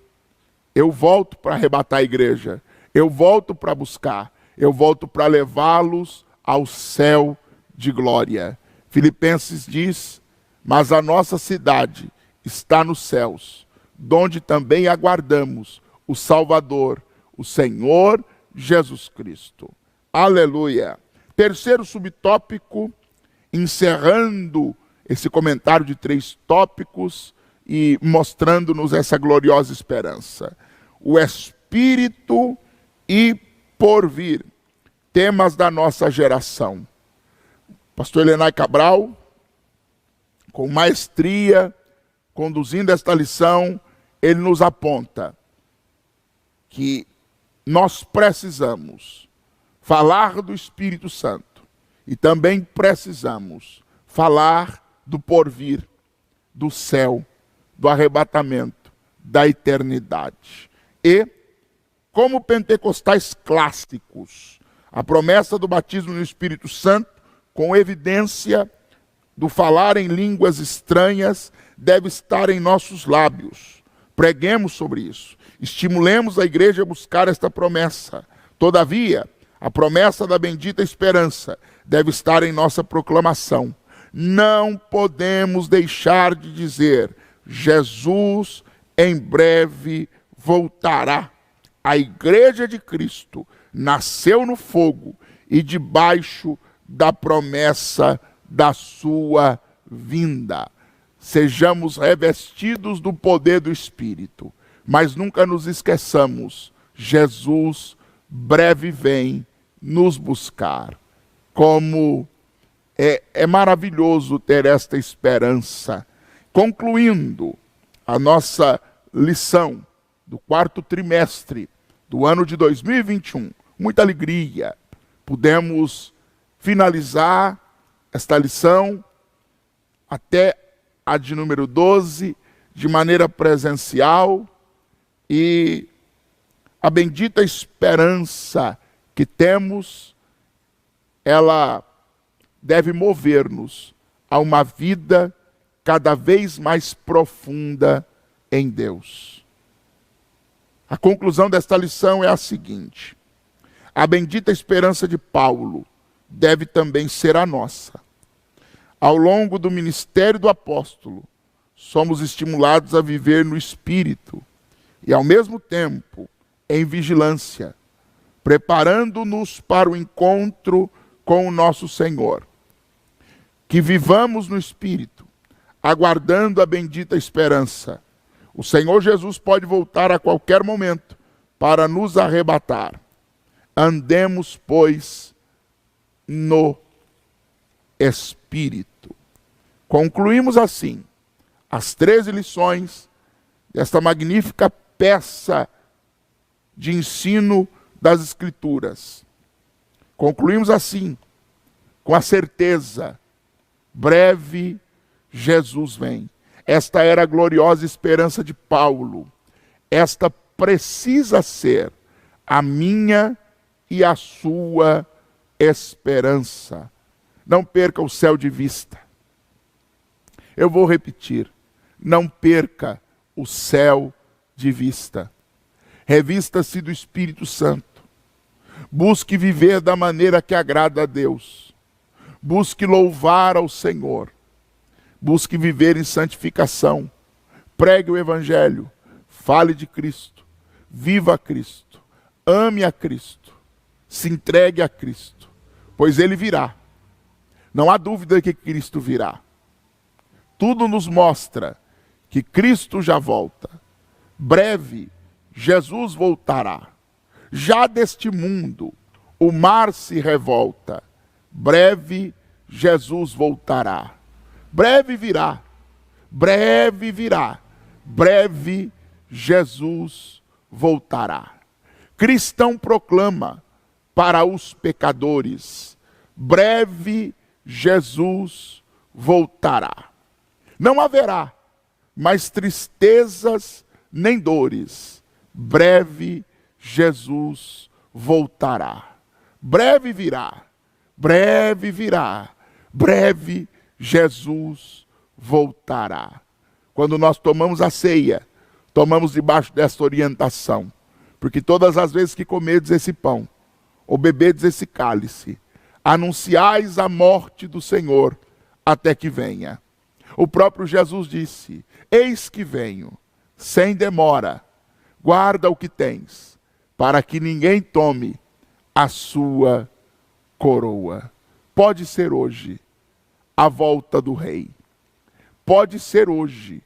S1: Eu volto para arrebatar a igreja. Eu volto para buscar. Eu volto para levá-los ao céu de glória. Filipenses diz, mas a nossa cidade está nos céus, donde também aguardamos o Salvador, o Senhor Jesus Cristo. Aleluia. Terceiro subtópico, encerrando esse comentário de 3 tópicos e mostrando-nos essa gloriosa esperança. O Espírito e porvir, temas da nossa geração. Pastor Elenay Cabral, com maestria, conduzindo esta lição, ele nos aponta que nós precisamos falar do Espírito Santo e também precisamos falar do porvir, do céu, do arrebatamento, da eternidade. E, como pentecostais clássicos, a promessa do batismo no Espírito Santo, com evidência do falar em línguas estranhas, deve estar em nossos lábios. Preguemos sobre isso. Estimulemos a igreja a buscar esta promessa. Todavia, a promessa da bendita esperança deve estar em nossa proclamação. Não podemos deixar de dizer, Jesus em breve voltará. A igreja de Cristo nasceu no fogo e debaixo da promessa da sua vinda. Sejamos revestidos do poder do Espírito, mas nunca nos esqueçamos, Jesus breve vem nos buscar. Como é maravilhoso ter esta esperança. Concluindo a nossa lição do 4º trimestre do ano de 2021, muita alegria, pudemos finalizar esta lição até a de número 12, de maneira presencial, e a bendita esperança que temos, ela deve mover-nos a uma vida cada vez mais profunda em Deus. A conclusão desta lição é a seguinte: a bendita esperança de Paulo deve também ser a nossa. Ao longo do ministério do apóstolo, somos estimulados a viver no Espírito e, ao mesmo tempo, em vigilância, preparando-nos para o encontro com o nosso Senhor. Que vivamos no Espírito, aguardando a bendita esperança. O Senhor Jesus pode voltar a qualquer momento para nos arrebatar. Andemos, pois, no Espírito. Concluímos assim as 13 lições desta magnífica peça de ensino das Escrituras. Concluímos assim, com a certeza, breve Jesus vem. Esta era a gloriosa esperança de Paulo. Esta precisa ser a minha e a sua esperança. Não perca o céu de vista. Eu vou repetir. Não perca o céu de vista. Revista-se do Espírito Santo. Busque viver da maneira que agrada a Deus. Busque louvar ao Senhor. Busque viver em santificação. Pregue o Evangelho. Fale de Cristo. Viva Cristo. ame a Cristo, se entregue a Cristo, pois Ele virá. Não há dúvida que Cristo virá. Tudo nos mostra que Cristo já volta. Breve, Jesus voltará. Já deste mundo, o mar se revolta. Breve, Jesus voltará. Breve virá. Breve virá. Breve, Jesus voltará. Cristão proclama para os pecadores: breve Jesus voltará. Não haverá mais tristezas nem dores. Breve Jesus voltará. Breve virá. Breve virá. Breve Jesus voltará. Quando nós tomamos a ceia, tomamos debaixo desta orientação. Porque todas as vezes que comerdes esse pão, ou bebedes esse cálice, anunciais a morte do Senhor até que venha. O próprio Jesus disse: eis que venho, sem demora, guarda o que tens, para que ninguém tome a sua coroa. Pode ser hoje a volta do Rei. Pode ser hoje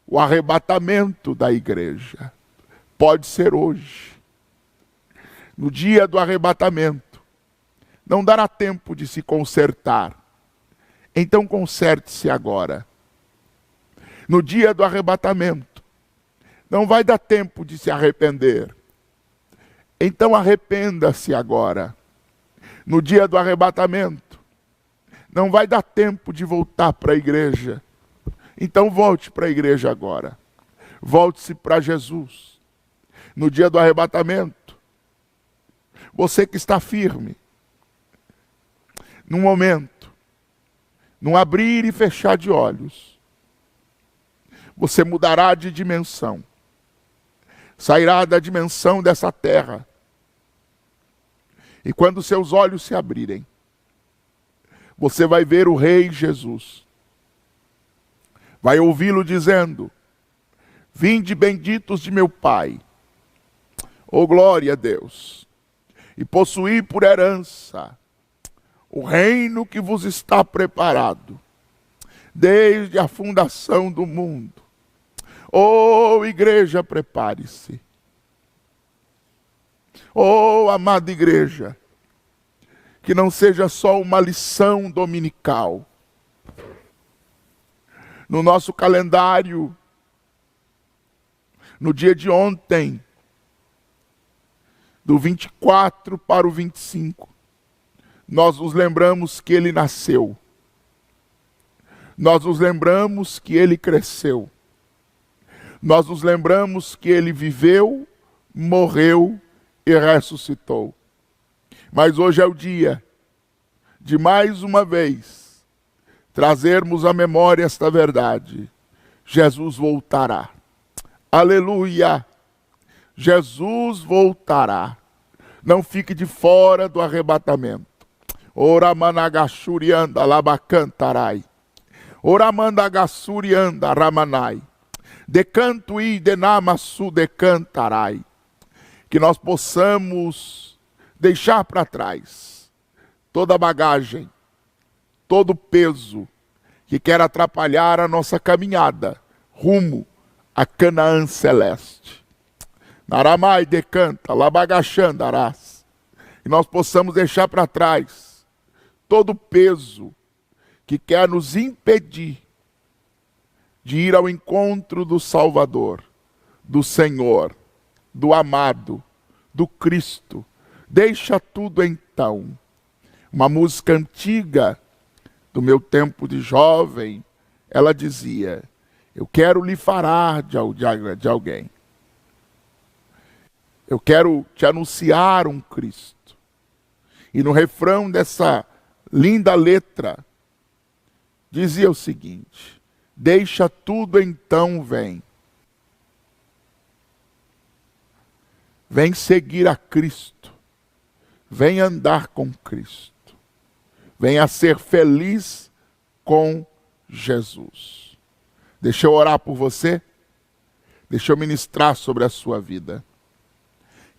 S1: o arrebatamento da igreja. Pode ser hoje. No dia do arrebatamento, não dará tempo de se consertar. Então conserte-se agora. No dia do arrebatamento, não vai dar tempo de se arrepender. Então arrependa-se agora. No dia do arrebatamento, não vai dar tempo de voltar para a igreja. Então volte para a igreja agora. Volte-se para Jesus. No dia do arrebatamento, você que está firme, num momento, num abrir e fechar de olhos, você mudará de dimensão. Sairá da dimensão dessa terra. E quando seus olhos se abrirem, você vai ver o Rei Jesus. Vai ouvi-lo dizendo: vinde benditos de meu Pai. Oh, glória a Deus. E possuí por herança o reino que vos está preparado desde a fundação do mundo. Oh, igreja, prepare-se. Oh, amada igreja, que não seja só uma lição dominical. No nosso calendário, no dia de ontem, do 24 para o 25, nós nos lembramos que ele nasceu. Nós nos lembramos que ele cresceu. Nós nos lembramos que ele viveu, morreu e ressuscitou. Mas hoje é o dia de mais uma vez trazermos à memória esta verdade. Jesus voltará. Aleluia! Jesus voltará. Não fique de fora do arrebatamento. Ora managashurianda labacantarai. Ora mandagassurianda ramanai. Decanto e denamassu decantarai. Que nós possamos deixar para trás toda a bagagem, todo o peso que quer atrapalhar a nossa caminhada rumo a Canaã celeste. Naramai decanta, labagachandarás. E nós possamos deixar para trás todo o peso que quer nos impedir de ir ao encontro do Salvador, do Senhor, do amado, do Cristo. Deixa tudo então. Uma música antiga do meu tempo de jovem, ela dizia: eu quero lhe falar de alguém. Eu quero te anunciar um Cristo. E no refrão dessa linda letra, dizia o seguinte: deixa tudo então, vem. Vem seguir a Cristo. Vem andar com Cristo. Venha ser feliz com Jesus. Deixa eu orar por você. Deixa eu ministrar sobre a sua vida.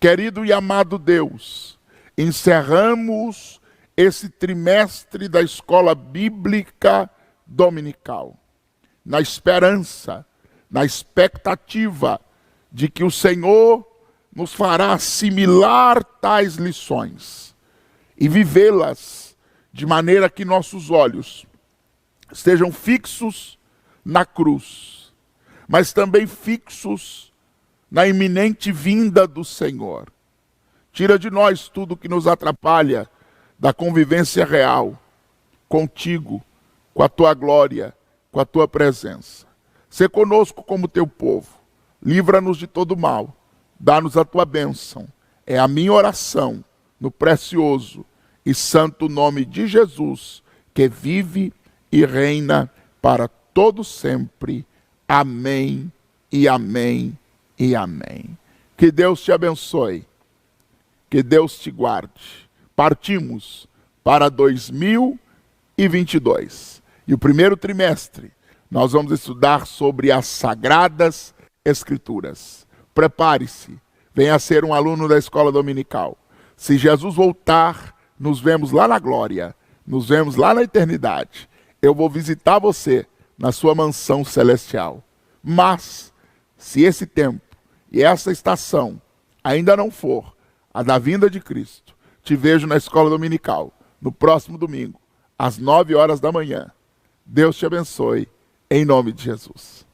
S1: Querido e amado Deus, encerramos esse trimestre da escola bíblica dominical, na esperança, na expectativa de que o Senhor nos fará assimilar tais lições e vivê-las de maneira que nossos olhos estejam fixos na cruz, mas também fixos na iminente vinda do Senhor. Tira de nós tudo que nos atrapalha da convivência real contigo, com a tua glória, com a tua presença. Sê conosco como teu povo. Livra-nos de todo mal. Dá-nos a tua bênção. É a minha oração no precioso e santo nome de Jesus, que vive e reina para todo sempre. Amém e amém e amém. Que Deus te abençoe. Que Deus te guarde. Partimos para 2022. E o primeiro trimestre nós vamos estudar sobre as Sagradas Escrituras. Prepare-se, venha ser um aluno da escola dominical. Se Jesus voltar, nos vemos lá na glória, nos vemos lá na eternidade. Eu vou visitar você na sua mansão celestial. Mas, se esse tempo e essa estação ainda não for a da vinda de Cristo, te vejo na escola dominical, no próximo domingo, às 9 horas da manhã. Deus te abençoe, em nome de Jesus.